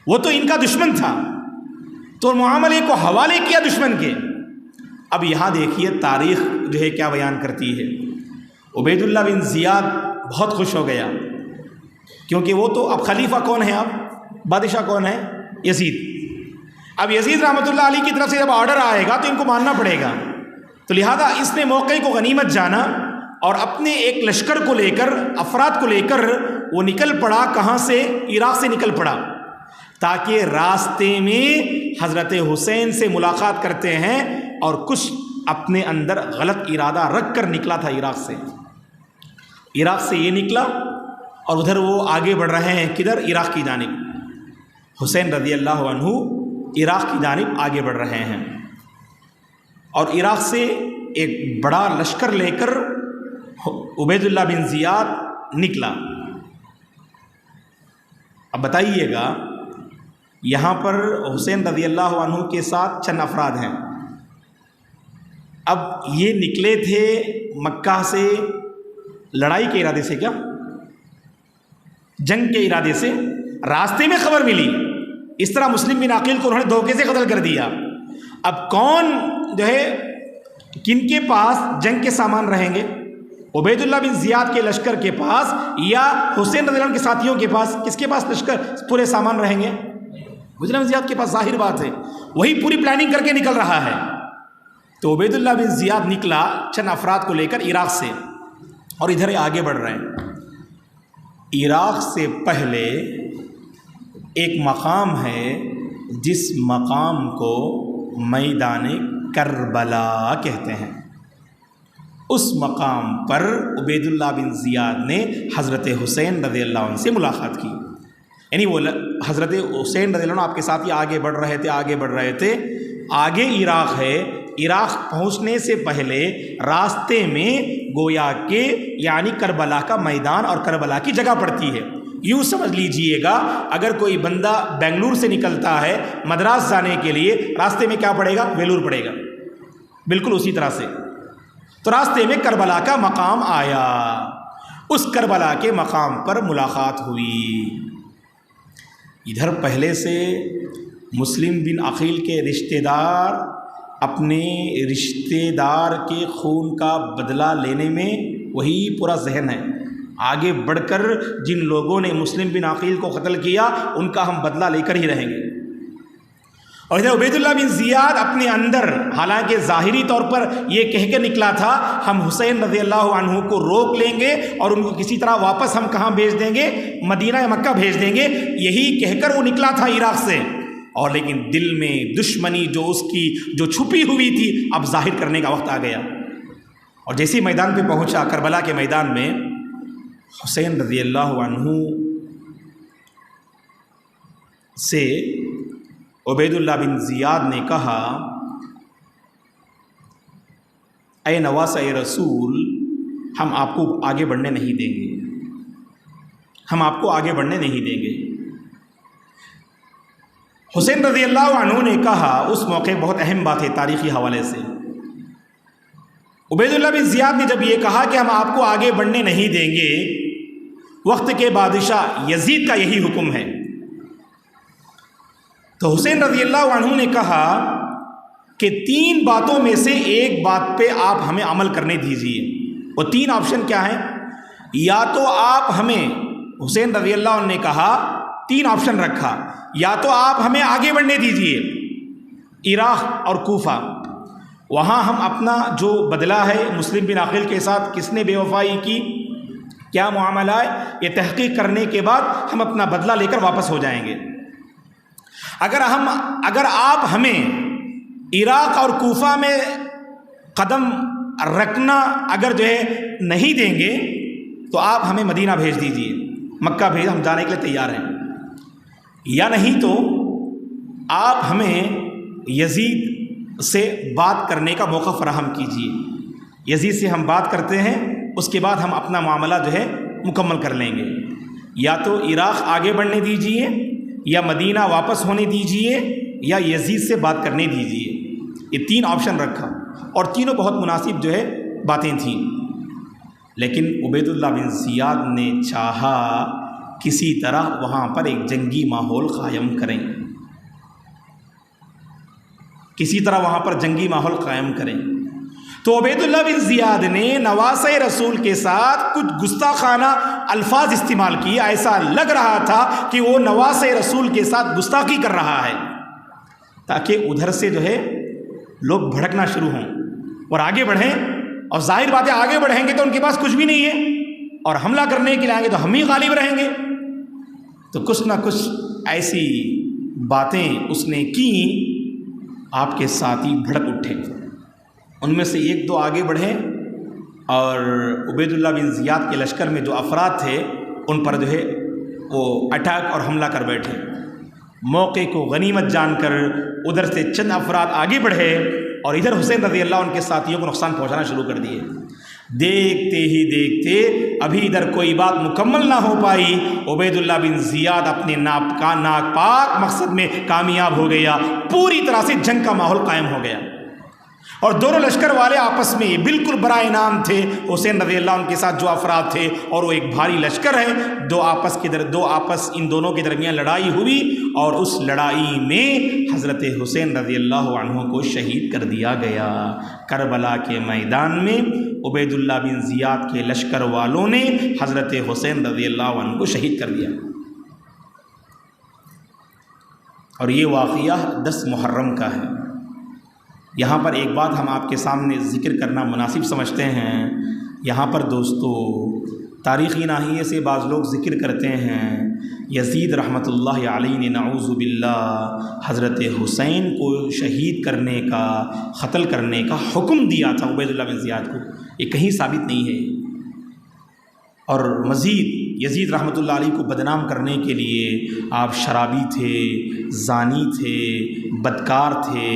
وہ تو ان کا دشمن تھا، تو معاملے کو حوالے کیا دشمن کے. اب یہاں دیکھیے تاریخ جو ہے کیا بیان کرتی ہے. عبید اللہ بن زیاد بہت خوش ہو گیا، کیونکہ وہ تو اب خلیفہ کون ہے؟ اب بادشاہ کون ہے؟ یزید. اب یزید رحمۃ اللہ علیہ کی طرف سے جب آرڈر آئے گا تو ان کو ماننا پڑے گا. تو لہذا اس نے موقع کو غنیمت جانا اور اپنے ایک لشکر کو لے کر، افراد کو لے کر وہ نکل پڑا. کہاں سے؟ عراق سے نکل پڑا، تاکہ راستے میں حضرت حسین سے ملاقات کرتے ہیں. اور کچھ اپنے اندر غلط ارادہ رکھ کر نکلا تھا عراق سے. عراق سے یہ نکلا اور ادھر وہ آگے بڑھ رہے ہیں کدھر؟ عراق کی جانب. حسین رضی اللہ عنہ عراق کی جانب آگے بڑھ رہے ہیں اور عراق سے ایک بڑا لشکر لے کر عبید اللہ بن زیاد نکلا. اب بتائیے گا، یہاں پر حسین رضی اللہ عنہ کے ساتھ چند افراد ہیں. اب یہ نکلے تھے مکہ سے لڑائی کے ارادے سے، کیا جنگ کے ارادے سے. راستے میں خبر ملی، اس طرح مسلم بن عقیل کو انہوں نے دھوکے سے قتل کر دیا. اب کون جو ہے کن کے پاس جنگ کے سامان رہیں گے؟ عبید اللہ بن زیاد کے لشکر کے پاس یا حسین رضی اللہ عنہ کے ساتھیوں کے پاس؟ کس کے پاس لشکر پورے سامان رہیں گے؟ عبید اللہ بن زیاد کے پاس. ظاہر بات ہے وہی پوری پلاننگ کر کے نکل رہا ہے. تو عبید اللہ بن زیاد نکلا چند افراد کو لے کر عراق سے اور ادھر آگے بڑھ رہے ہیں۔ عراق سے پہلے ایک مقام ہے جس مقام کو میدان کربلا کہتے ہیں۔ اس مقام پر عبید اللہ بن زیاد نے حضرت حسین رضی اللہ عنہ سے ملاقات کی، یعنی وہ حضرت حسین رضی اللہ عنہ آپ کے ساتھ ہی آگے بڑھ رہے تھے۔ آگے عراق ہے، عراق پہنچنے سے پہلے راستے میں گویا کہ یعنی کربلا کا میدان اور کربلا کی جگہ پڑتی ہے۔ یوں سمجھ لیجئے گا اگر کوئی بندہ بنگلور سے نکلتا ہے مدراس جانے کے لیے، راستے میں کیا پڑے گا؟ ویلور پڑے گا، بالکل اسی طرح سے۔ تو راستے میں کربلا کا مقام آیا، اس کربلا کے مقام پر ملاقات ہوئی۔ ادھر پہلے سے مسلم بن عقیل کے رشتہ دار اپنے رشتہ دار کے خون کا بدلہ لینے میں وہی پورا ذہن ہے۔ آگے بڑھ کر جن لوگوں نے مسلم بن عقیل کو قتل کیا ان کا ہم بدلہ لے کر ہی رہیں گے۔ اور ادھر عبید اللہ بن زیاد اپنے اندر حالانکہ ظاہری طور پر یہ کہہ کے نکلا تھا ہم حسین رضی اللہ عنہ کو روک لیں گے اور ان کو کسی طرح واپس ہم کہاں بھیج دیں گے؟ مدینہ یا مکہ بھیج دیں گے، یہی کہہ کر وہ نکلا تھا عراق سے، اور لیکن دل میں دشمنی جو اس کی جو چھپی ہوئی تھی اب ظاہر کرنے کا وقت آ گیا۔ اور جیسے میدان پہ پہنچا، کربلا کے میدان میں، حسین رضی اللہ عنہ سے عبید اللہ بن زیاد نے کہا اے نواسہ رسول، ہم آپ کو آگے بڑھنے نہیں دیں گے، ہم آپ کو آگے بڑھنے نہیں دیں گے۔ حسین رضی اللہ عنہ نے کہا، اس موقع بہت اہم بات ہے تاریخی حوالے سے، عبید اللہ بن زیاد نے جب یہ کہا کہ ہم آپ کو آگے بڑھنے نہیں دیں گے، وقت کے بادشاہ یزید کا یہی حکم ہے، تو حسین رضی اللہ عنہ نے کہا کہ 3 باتوں میں سے ایک بات پہ آپ ہمیں عمل کرنے دیجئے۔ وہ 3 آپشن کیا ہیں؟ یا تو آپ ہمیں، حسین رضی اللہ عنہ نے کہا 3 آپشن رکھا، یا تو آپ ہمیں آگے بڑھنے دیجئے عراق اور کوفہ، وہاں ہم اپنا جو بدلہ ہے مسلم بن عقیل کے ساتھ کس نے بے وفائی کی، کیا معاملہ ہے، یہ تحقیق کرنے کے بعد ہم اپنا بدلہ لے کر واپس ہو جائیں گے۔ اگر آپ ہمیں عراق اور کوفہ میں قدم رکھنا اگر جو ہے نہیں دیں گے تو آپ ہمیں مدینہ بھیج دیجئے، مکہ بھیج، ہم جانے کے لیے تیار ہیں، یا نہیں تو آپ ہمیں یزید سے بات کرنے کا موقع فراہم کیجئے، یزید سے ہم بات کرتے ہیں، اس کے بعد ہم اپنا معاملہ جو ہے مکمل کر لیں گے، یا تو عراق آگے بڑھنے دیجئے، یا مدینہ واپس ہونے دیجئے، یا یزید سے بات کرنے دیجئے۔ یہ 3 آپشن رکھا اور تینوں بہت مناسب جو ہے باتیں تھیں، لیکن عبید اللہ بن زیاد نے چاہا کسی طرح وہاں پر ایک جنگی ماحول قائم کریں، کسی طرح وہاں پر جنگی ماحول قائم کریں۔ تو عبید اللہ بن زیاد نے نواسہ رسول کے ساتھ کچھ گستاخانہ الفاظ استعمال کیے، ایسا لگ رہا تھا کہ وہ نواسہ رسول کے ساتھ گستاخی کر رہا ہے، تاکہ ادھر سے جو ہے لوگ بھڑکنا شروع ہوں اور آگے بڑھیں، اور ظاہر بات ہے آگے بڑھیں گے تو ان کے پاس کچھ بھی نہیں ہے، اور حملہ کرنے کے لیے آئیں گے تو ہم ہی غالب رہیں گے۔ تو کچھ نہ کچھ ایسی باتیں اس نے کی، آپ کے ساتھی بھڑک اٹھے، ان میں سے 1-2 آگے بڑھے اور عبید اللہ بن زیاد کے لشکر میں جو افراد تھے ان پر جو ہے وہ اٹیک اور حملہ کر بیٹھے۔ موقع کو غنیمت جان کر ادھر سے چند افراد آگے بڑھے اور ادھر حسین رضی اللہ عنہ کے ساتھیوں کو نقصان پہنچانا شروع کر دیے۔ دیکھتے ہی دیکھتے ابھی ادھر کوئی بات مکمل نہ ہو پائی، عبید اللہ بن زیاد اپنے ناپاک مقصد میں کامیاب ہو گیا، پوری طرح سے جنگ کا ماحول قائم ہو گیا، اور دونوں لشکر والے آپس میں بالکل برائے نام تھے۔ حسین رضی اللہ عنہ کے ساتھ جو افراد تھے اور وہ ایک بھاری لشکر ہے، ان دونوں کے درمیان لڑائی ہوئی، اور اس لڑائی میں حضرت حسین رضی اللہ عنہ کو شہید کر دیا گیا۔ کربلا کے میدان میں عبید اللہ بن زیاد کے لشکر والوں نے حضرت حسین رضی اللہ عنہ کو شہید کر دیا، اور یہ واقعہ 10 محرم کا ہے۔ یہاں پر ایک بات ہم آپ کے سامنے ذکر کرنا مناسب سمجھتے ہیں، یہاں پر دوستو تاریخی ناحیے سے بعض لوگ ذکر کرتے ہیں یزید رحمۃ اللہ علیہ نے نعوذ باللہ حضرت حسین کو شہید کرنے کا، قتل کرنے کا حکم دیا تھا عبید اللہ بن زیاد کو، یہ کہیں ثابت نہیں ہے۔ اور مزید یزید رحمۃ اللہ علیہ کو بدنام کرنے کے لیے آپ شرابی تھے، زانی تھے، بدکار تھے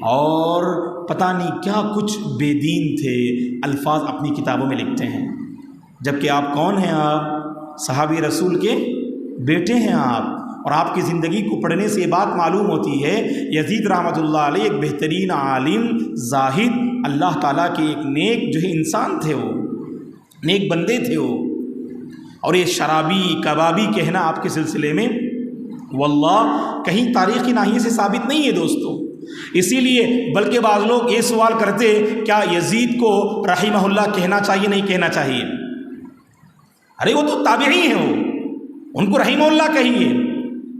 اور پتہ نہیں کیا کچھ بے دین تھے، الفاظ اپنی کتابوں میں لکھتے ہیں، جبکہ آپ کون ہیں؟ آپ صحابی رسول کے بیٹے ہیں آپ، اور آپ کی زندگی کو پڑھنے سے یہ بات معلوم ہوتی ہے یزید رحمۃ اللہ علیہ ایک بہترین عالم، زاہد، اللہ تعالیٰ کے ایک نیک جو ہے انسان تھے، وہ نیک بندے تھے وہ، اور یہ شرابی کبابی کہنا آپ کے سلسلے میں واللہ کہیں تاریخی ناحیے سے ثابت نہیں ہے دوستو۔ اسی لیے بلکہ بعض لوگ یہ سوال کرتے کیا یزید کو رحمہ اللہ کہنا چاہیے نہیں کہنا چاہیے؟ ارے وہ تو تابعی ہیں، وہ ان کو رحمہ اللہ کہیے۔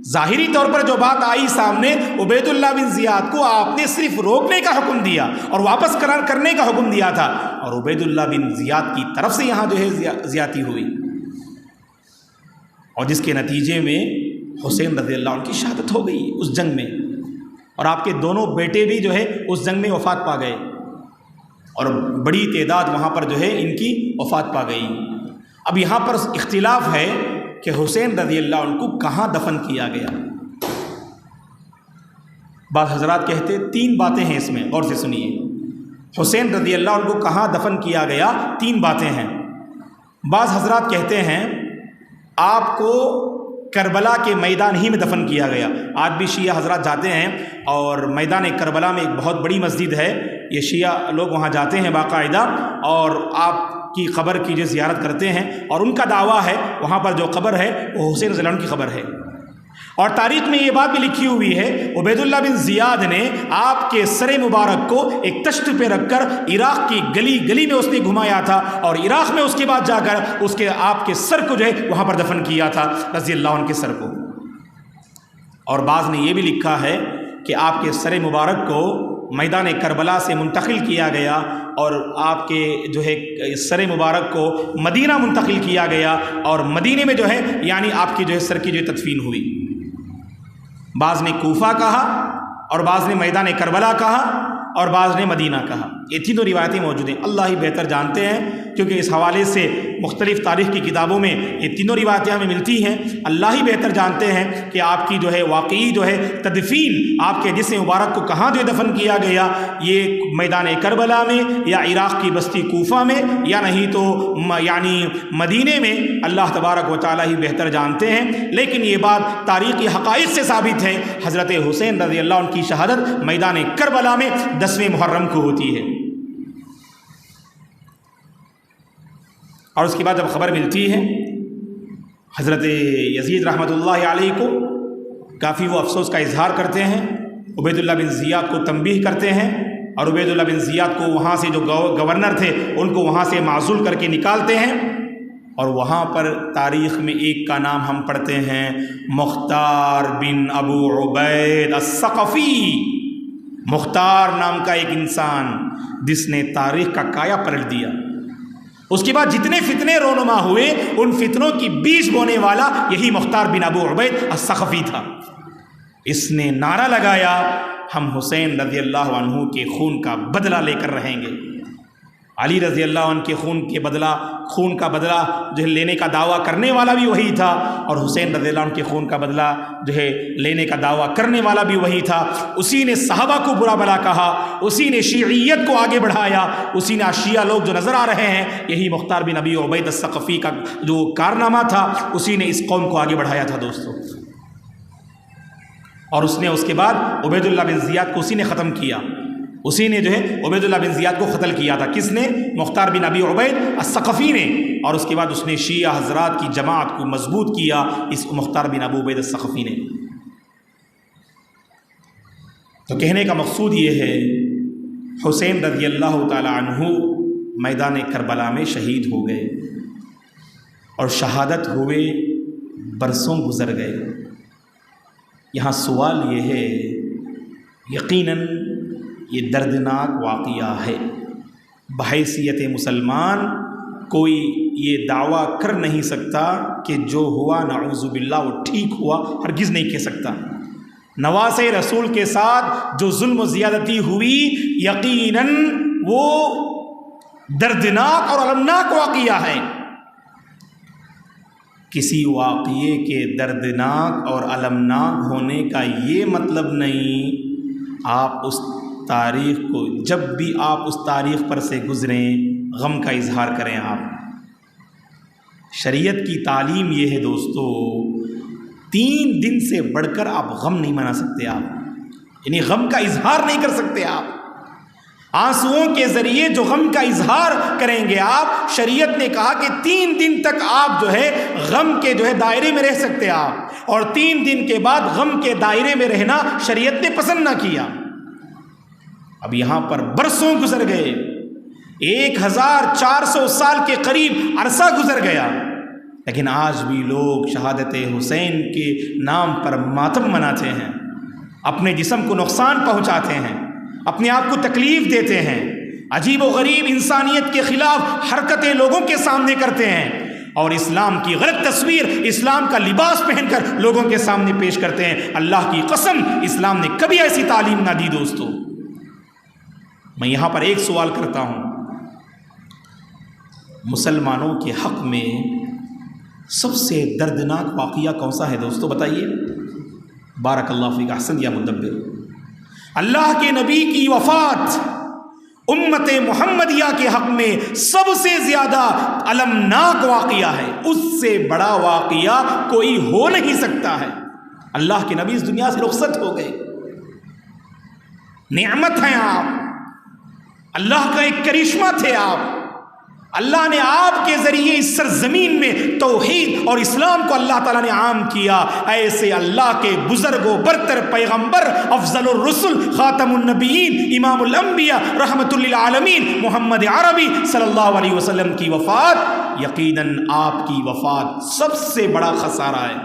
ظاہری طور پر جو بات آئی سامنے، عبید اللہ بن زیاد کو آپ نے صرف روکنے کا حکم دیا اور واپس کرنے کا حکم دیا تھا، اور عبید اللہ بن زیاد کی طرف سے یہاں جو ہے زیادتی ہوئی، اور جس کے نتیجے میں حسین رضی اللہ عنہ کی شہادت ہو گئی اس جنگ میں، اور آپ کے دونوں بیٹے بھی جو ہے اس جنگ میں وفات پا گئے، اور بڑی تعداد وہاں پر جو ہے ان کی وفات پا گئی۔ اب یہاں پر اختلاف ہے کہ حسین رضی اللہ عنہ کو کہاں دفن کیا گیا۔ بعض حضرات کہتے 3 باتیں ہیں اس میں، غور سے سنیے، حسین رضی اللہ عنہ کو کہاں دفن کیا گیا 3 باتیں ہیں۔ بعض حضرات کہتے ہیں آپ کو کربلا کے میدان ہی میں دفن کیا گیا۔ آج بھی شیعہ حضرات جاتے ہیں اور میدان کربلا میں ایک بہت بڑی مسجد ہے، یہ شیعہ لوگ وہاں جاتے ہیں باقاعدہ، اور آپ کی قبر کی جو زیارت کرتے ہیں، اور ان کا دعویٰ ہے وہاں پر جو قبر ہے وہ حسین رضی اللہ عنہ کی قبر ہے۔ اور تاریخ میں یہ بات بھی لکھی ہوئی ہے عبید اللہ بن زیاد نے آپ کے سر مبارک کو ایک تشت پہ رکھ کر عراق کی گلی گلی میں اس نے گھمایا تھا، اور عراق میں اس کے بعد جا کر اس کے آپ کے سر کو جو ہے وہاں پر دفن کیا تھا رضی اللہ عنہ کے سر کو۔ اور بعض نے یہ بھی لکھا ہے کہ آپ کے سر مبارک کو میدان کربلا سے منتقل کیا گیا اور آپ کے جو ہے سر مبارک کو مدینہ منتقل کیا گیا، اور مدینے میں جو ہے یعنی آپ کی جو ہے سر کی جو ہے تدفین ہوئی۔ بعض نے کوفہ کہا، اور بعض نے میدان کربلا کہا، اور بعض نے مدینہ کہا۔ یہ تینوں روایتیں موجود ہیں، اللہ ہی بہتر جانتے ہیں، کیونکہ اس حوالے سے مختلف تاریخ کی کتابوں میں یہ تینوں روایتیں ہمیں ملتی ہیں۔ اللہ ہی بہتر جانتے ہیں کہ آپ کی جو ہے واقعی جو ہے تدفین، آپ کے جسم مبارک کو کہاں جو دفن کیا گیا، یہ میدان کربلا میں یا عراق کی بستی کوفہ میں، یا نہیں تو یعنی مدینے میں، اللہ تبارک و تعالیٰ ہی بہتر جانتے ہیں۔ لیکن یہ بات تاریخی حقائق سے ثابت ہے، حضرت حسین رضی اللہ عنہ کی شہادت میدان کربلا میں 10ویں محرم کو ہوتی ہے۔ اور اس کے بعد جب خبر ملتی ہے حضرت یزید رحمۃ اللہ علیہ کو، کافی وہ افسوس کا اظہار کرتے ہیں، عبید اللہ بن زیاد کو تنبیہ کرتے ہیں، اور عبید اللہ بن زیاد کو وہاں سے جو گورنر تھے ان کو وہاں سے معزول کر کے نکالتے ہیں، اور وہاں پر تاریخ میں ایک کا نام ہم پڑھتے ہیں، مختار بن ابو عبید الثقفی۔ مختار نام کا ایک انسان جس نے تاریخ کا کایا پلٹ دیا۔ اس کے بعد جتنے فتنے رونما ہوئے، ان فتنوں کی بیج بونے والا یہی مختار بن ابو عبید الثقفی تھا۔ اس نے نعرہ لگایا ہم حسین رضی اللہ عنہ کے خون کا بدلہ لے کر رہیں گے۔ علی رضی اللہ عنہ کے خون کا بدلہ جو ہے لینے کا دعویٰ کرنے والا بھی وہی تھا، اور حسین رضی اللہ عنہ کے خون کا بدلہ جو ہے لینے کا دعویٰ کرنے والا بھی وہی تھا۔ اسی نے صحابہ کو برا بھلا کہا، اسی نے شیعیت کو آگے بڑھایا، اسی نے شیعہ لوگ جو نظر آ رہے ہیں، یہی مختار بن ابی عبید الثقفی کا جو کارنامہ تھا، اسی نے اس قوم کو آگے بڑھایا تھا دوستو۔ اور اس نے اس کے بعد عبید اللہ بن زیاد کو اسی نے ختم کیا، اسی نے جو ہے عبید اللہ بن زیاد کو قتل کیا تھا۔ کس نے؟ مختار بن ابی عبید الثقفی نے۔ اور اس کے بعد اس نے شیعہ حضرات کی جماعت کو مضبوط کیا اس مختار بن ابو عبید الثقفی نے۔ تو کہنے کا مقصود یہ ہے، حسین رضی اللہ تعالی عنہ میدان کربلا میں شہید ہو گئے، اور شہادت ہوئے برسوں گزر گئے۔ یہاں سوال یہ ہے، یقیناً یہ دردناک واقعہ ہے، بحیثیت مسلمان کوئی یہ دعویٰ کر نہیں سکتا کہ جو ہوا نعوذ باللہ وہ ٹھیک ہوا، ہرگز نہیں کہہ سکتا۔ نواسۂ رسول کے ساتھ جو ظلم و زیادتی ہوئی یقیناً وہ دردناک اور المناک واقعہ ہے۔ کسی واقعے کے دردناک اور المناک ہونے کا یہ مطلب نہیں آپ اس تاریخ کو، جب بھی آپ اس تاریخ پر سے گزریں غم کا اظہار کریں۔ آپ شریعت کی تعلیم یہ ہے دوستو، 3 دن سے بڑھ کر آپ غم نہیں منا سکتے، آپ یعنی غم کا اظہار نہیں کر سکتے۔ آپ آنسوؤں کے ذریعے جو غم کا اظہار کریں گے آپ، شریعت نے کہا کہ 3 دن تک آپ جو ہے غم کے جو ہے دائرے میں رہ سکتے آپ، اور 3 دن کے بعد غم کے دائرے میں رہنا شریعت نے پسند نہ کیا۔ اب یہاں پر برسوں گزر گئے، 1400 سال کے قریب عرصہ گزر گیا، لیکن آج بھی لوگ شہادت حسین کے نام پر ماتم مناتے ہیں، اپنے جسم کو نقصان پہنچاتے ہیں، اپنے آپ کو تکلیف دیتے ہیں، عجیب و غریب انسانیت کے خلاف حرکتیں لوگوں کے سامنے کرتے ہیں، اور اسلام کی غلط تصویر اسلام کا لباس پہن کر لوگوں کے سامنے پیش کرتے ہیں۔ اللہ کی قسم اسلام نے کبھی ایسی تعلیم نہ دی دوستو۔ میں یہاں پر ایک سوال کرتا ہوں، مسلمانوں کے حق میں سب سے دردناک واقعہ کون سا ہے دوستو؟ بتائیے۔ بارک اللہ فیک، احسن یا مدبر۔ اللہ کے نبی کی وفات امت محمدیہ کے حق میں سب سے زیادہ المناک واقعہ ہے، اس سے بڑا واقعہ کوئی ہو نہیں سکتا ہے۔ اللہ کے نبی اس دنیا سے رخصت ہو گئے، نعمت ہیں آپ، اللہ کا ایک کرشمہ تھے آپ، اللہ نے آپ کے ذریعے اس سرزمین میں توحید اور اسلام کو اللہ تعالیٰ نے عام کیا۔ ایسے اللہ کے بزرگ و برتر پیغمبر، افضل الرسل، خاتم النبیین، امام الانبیاء، رحمت للعالمین محمد عربی صلی اللہ علیہ وسلم کی وفات، یقیناً آپ کی وفات سب سے بڑا خسارہ ہے۔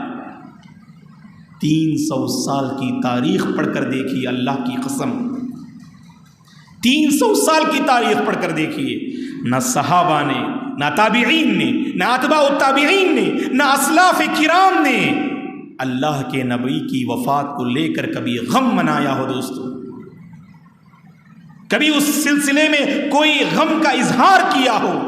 300 سال کی تاریخ پڑھ کر دیکھیے، اللہ کی قسم 300 سال کی تاریخ پڑھ کر دیکھیے، نہ صحابہ نے، نہ تابعین نے، نہ اتباع التابعین نے، نہ اسلاف کرام نے اللہ کے نبی کی وفات کو لے کر کبھی غم منایا ہو دوستو، کبھی اس سلسلے میں کوئی غم کا اظہار کیا ہو۔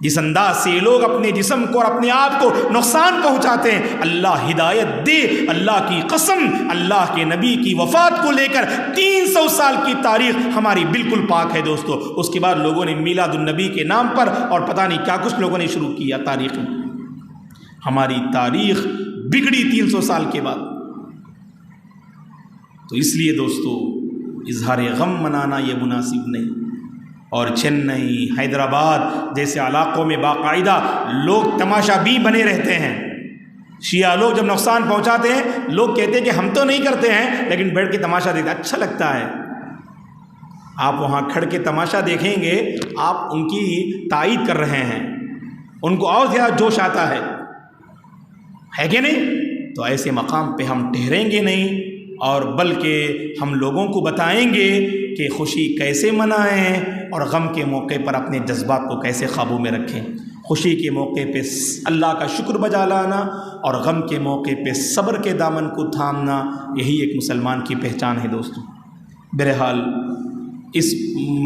جس انداز سے لوگ اپنے جسم کو اور اپنے آپ کو نقصان پہنچاتے ہیں، اللہ ہدایت دے، اللہ کی قسم اللہ کے نبی کی وفات کو لے کر 300 سال کی تاریخ ہماری بالکل پاک ہے دوستو۔ اس کے بعد لوگوں نے میلاد النبی کے نام پر اور پتہ نہیں کیا کچھ لوگوں نے شروع کیا تاریخ میں۔ ہماری تاریخ بگڑی 300 سال کے بعد۔ تو اس لیے دوستو اظہار غم منانا یہ مناسب نہیں، اور چنئی، حیدرآباد جیسے علاقوں میں باقاعدہ لوگ تماشا بین بنے رہتے ہیں۔ شیعہ لوگ جب نقصان پہنچاتے ہیں لوگ کہتے ہیں کہ ہم تو نہیں کرتے ہیں لیکن بیٹھ کے تماشا دیکھتے ہیں، اچھا لگتا ہے۔ آپ وہاں کھڑ کے تماشا دیکھیں گے، آپ ان کی تائید کر رہے ہیں، ان کو اور زیادہ جوش آتا ہے کہ نہیں؟ تو ایسے مقام پہ ہم ٹھہریں گے نہیں، اور بلکہ ہم لوگوں کو بتائیں گے کہ خوشی کیسے منائیں اور غم کے موقع پر اپنے جذبات کو کیسے قابو میں رکھیں۔ خوشی کے موقع پہ اللہ کا شکر بجا لانا اور غم کے موقع پہ صبر کے دامن کو تھامنا، یہی ایک مسلمان کی پہچان ہے دوستو۔ بہرحال اس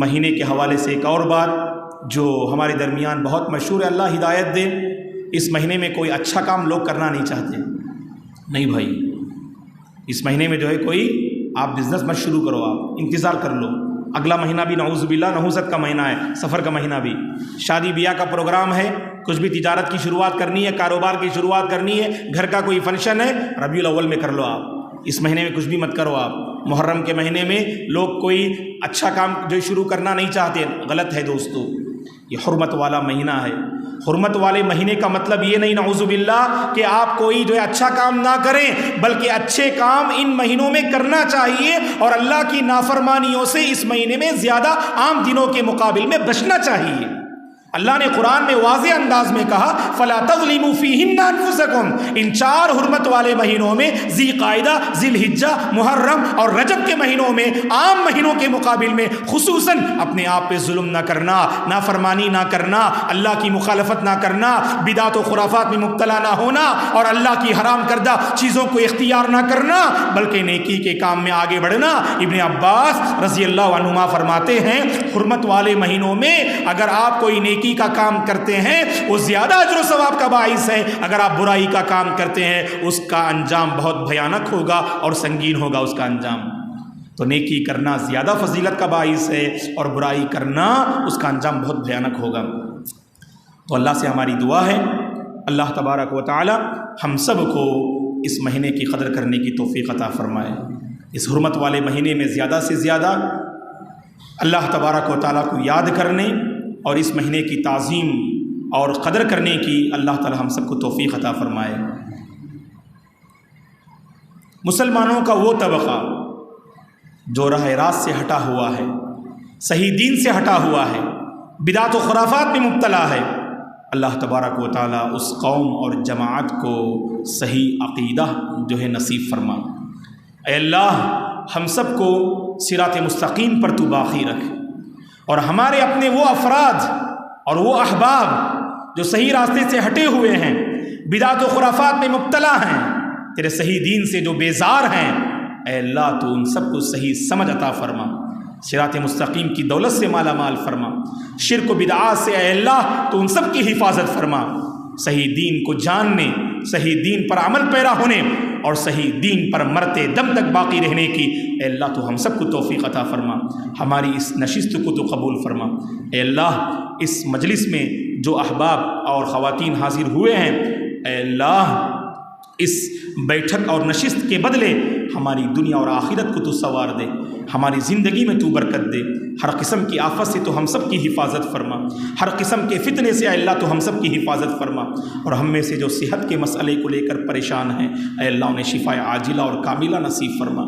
مہینے کے حوالے سے ایک اور بات جو ہمارے درمیان بہت مشہور ہے، اللہ ہدایت دے، اس مہینے میں کوئی اچھا کام لوگ کرنا نہیں چاہتے۔ نہیں بھائی، اس مہینے میں جو ہے کوئی آپ بزنس مت شروع کرو، آپ انتظار کر لو، اگلا مہینہ بھی نعوذ باللہ نحوست کا مہینہ ہے، سفر کا مہینہ بھی، شادی بیاہ کا پروگرام ہے، کچھ بھی تجارت کی شروعات کرنی ہے، کاروبار کی شروعات کرنی ہے، گھر کا کوئی فنکشن ہے، ربیع الاول میں کر لو آپ، اس مہینے میں کچھ بھی مت کرو آپ۔ محرم کے مہینے میں لوگ کوئی اچھا کام جو شروع کرنا نہیں چاہتے، غلط ہے دوستو، یہ حرمت والا مہینہ ہے۔ حرمت والے مہینے کا مطلب یہ نہیں نعوذ باللہ کہ آپ کوئی جو ہے اچھا کام نہ کریں، بلکہ اچھے کام ان مہینوں میں کرنا چاہیے، اور اللہ کی نافرمانیوں سے اس مہینے میں زیادہ عام دنوں کے مقابل میں بچنا چاہیے۔ اللہ نے قرآن میں واضح انداز میں کہا فَلَا تَظْلِمُوا فِيهِنَّ أَنفُسَكُمْ، ان 4 حرمت والے مہینوں میں ذی قاعدہ، ذی الحجہ، محرم اور رجب کے مہینوں میں عام مہینوں کے مقابل میں خصوصاً اپنے آپ پہ ظلم نہ کرنا، نافرمانی نہ کرنا، اللہ کی مخالفت نہ کرنا، بدعت و خرافات میں مبتلا نہ ہونا اور اللہ کی حرام کردہ چیزوں کو اختیار نہ کرنا بلکہ نیکی کے کام میں آگے بڑھنا۔ ابن عباس رضی اللہ عنہما فرماتے ہیں حرمت والے مہینوں میں اگر آپ کوئی نیکی کا کام کرتے ہیں وہ زیادہ اجر و ثواب کا باعث ہے، اگر آپ برائی کا کام کرتے ہیں اس کا انجام بہت بھیانک ہوگا اور سنگین ہوگا اس کا انجام۔ تو نیکی کرنا زیادہ فضیلت کا باعث ہے اور برائی کرنا اس کا انجام بہت بھیانک ہوگا۔ تو اللہ سے ہماری دعا ہے اللہ تبارک و تعالی ہم سب کو اس مہینے کی قدر کرنے کی توفیق عطا فرمائے، اس حرمت والے مہینے میں زیادہ سے زیادہ اللہ تبارک و تعالی کو یاد کرنے اور اس مہینے کی تعظیم اور قدر کرنے کی اللہ تعالی ہم سب کو توفیق عطا فرمائے۔ مسلمانوں کا وہ طبقہ جو راہ راست سے ہٹا ہوا ہے، صحیح دین سے ہٹا ہوا ہے، بدعت و خرافات میں مبتلا ہے، اللہ تبارک و تعالی اس قوم اور جماعت کو صحیح عقیدہ جو ہے نصیب فرما۔ اے اللہ ہم سب کو صراط مستقیم پر تو باقی رکھ، اور ہمارے اپنے وہ افراد اور وہ احباب جو صحیح راستے سے ہٹے ہوئے ہیں، بدعت و خرافات میں مبتلا ہیں، تیرے صحیح دین سے جو بیزار ہیں، اے اللہ تو ان سب کو صحیح سمجھ عطا فرما، صراط مستقیم کی دولت سے مالا مال فرما، شرک و بدعات سے اے اللہ تو ان سب کی حفاظت فرما، صحیح دین کو جاننے، صحیح دین پر عمل پیرا ہونے اور صحیح دین پر مرتے دم تک باقی رہنے کی اے اللہ تو ہم سب کو توفیق عطا فرما، ہماری اس نشست کو تو قبول فرما۔ اے اللہ اس مجلس میں جو احباب اور خواتین حاضر ہوئے ہیں، اے اللہ اس بیٹھک اور نشست کے بدلے ہماری دنیا اور آخرت کو تو سنوار دے، ہماری زندگی میں تو برکت دے، ہر قسم کی آفت سے تو ہم سب کی حفاظت فرما، ہر قسم کے فتنے سے اے اللہ تو ہم سب کی حفاظت فرما، اور ہم میں سے جو صحت کے مسئلے کو لے کر پریشان ہیں اے اللہ انہیں شفا عاجلہ اور کاملہ نصیب فرما۔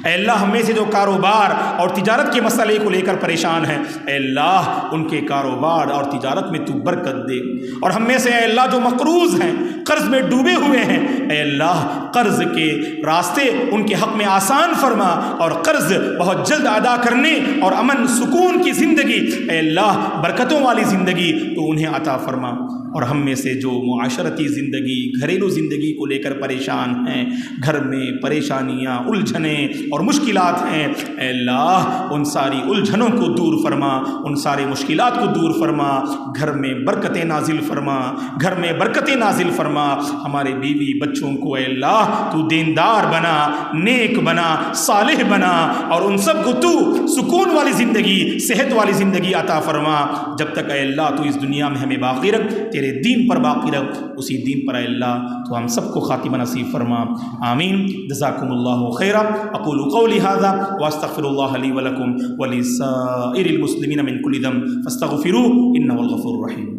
اے اللہ ہم میں سے جو کاروبار اور تجارت کے مسئلے کو لے کر پریشان ہیں اے اللہ ان کے کاروبار اور تجارت میں تو برکت دے، اور ہم میں سے اے اللہ جو مقروض ہیں، قرض میں ڈوبے ہوئے ہیں، اے اللہ قرض کے راستے ان کے حق میں آسان فرما، اور قرض بہت جلد ادا کرنے اور امن سکون کی زندگی اے اللہ برکتوں والی زندگی تو انہیں عطا فرما، اور ہم میں سے جو معاشرتی زندگی گھریلو زندگی کو لے کر پریشان ہیں، گھر میں پریشانیاں الجھنیں اور مشکلات ہیں اے اللہ ان ساری الجھنوں کو دور فرما، ان ساری مشکلات کو دور فرما، گھر میں برکتیں نازل فرما، گھر میں برکتیں نازل فرما، ہمارے بیوی بچوں کو اے اللہ تو دیندار بنا، نیک بنا، صالح بنا، اور ان سب کو تو سکون والی زندگی صحت والی زندگی عطا فرما، جب تک اے اللہ تو اس دنیا میں ہمیں باقی رکھ، تیرے دین پر باقی رکھ، اسی دین پر اے اللہ تو ہم سب کو خاتمہ نصیب فرما، آمین۔ جزاکم اللہ خیرا، اقول قولی ھذا واستغفر اللہ لی ولکم ولسائر المسلمین من کل ذنب فاستغفروہ انہ الغفور الرحیم۔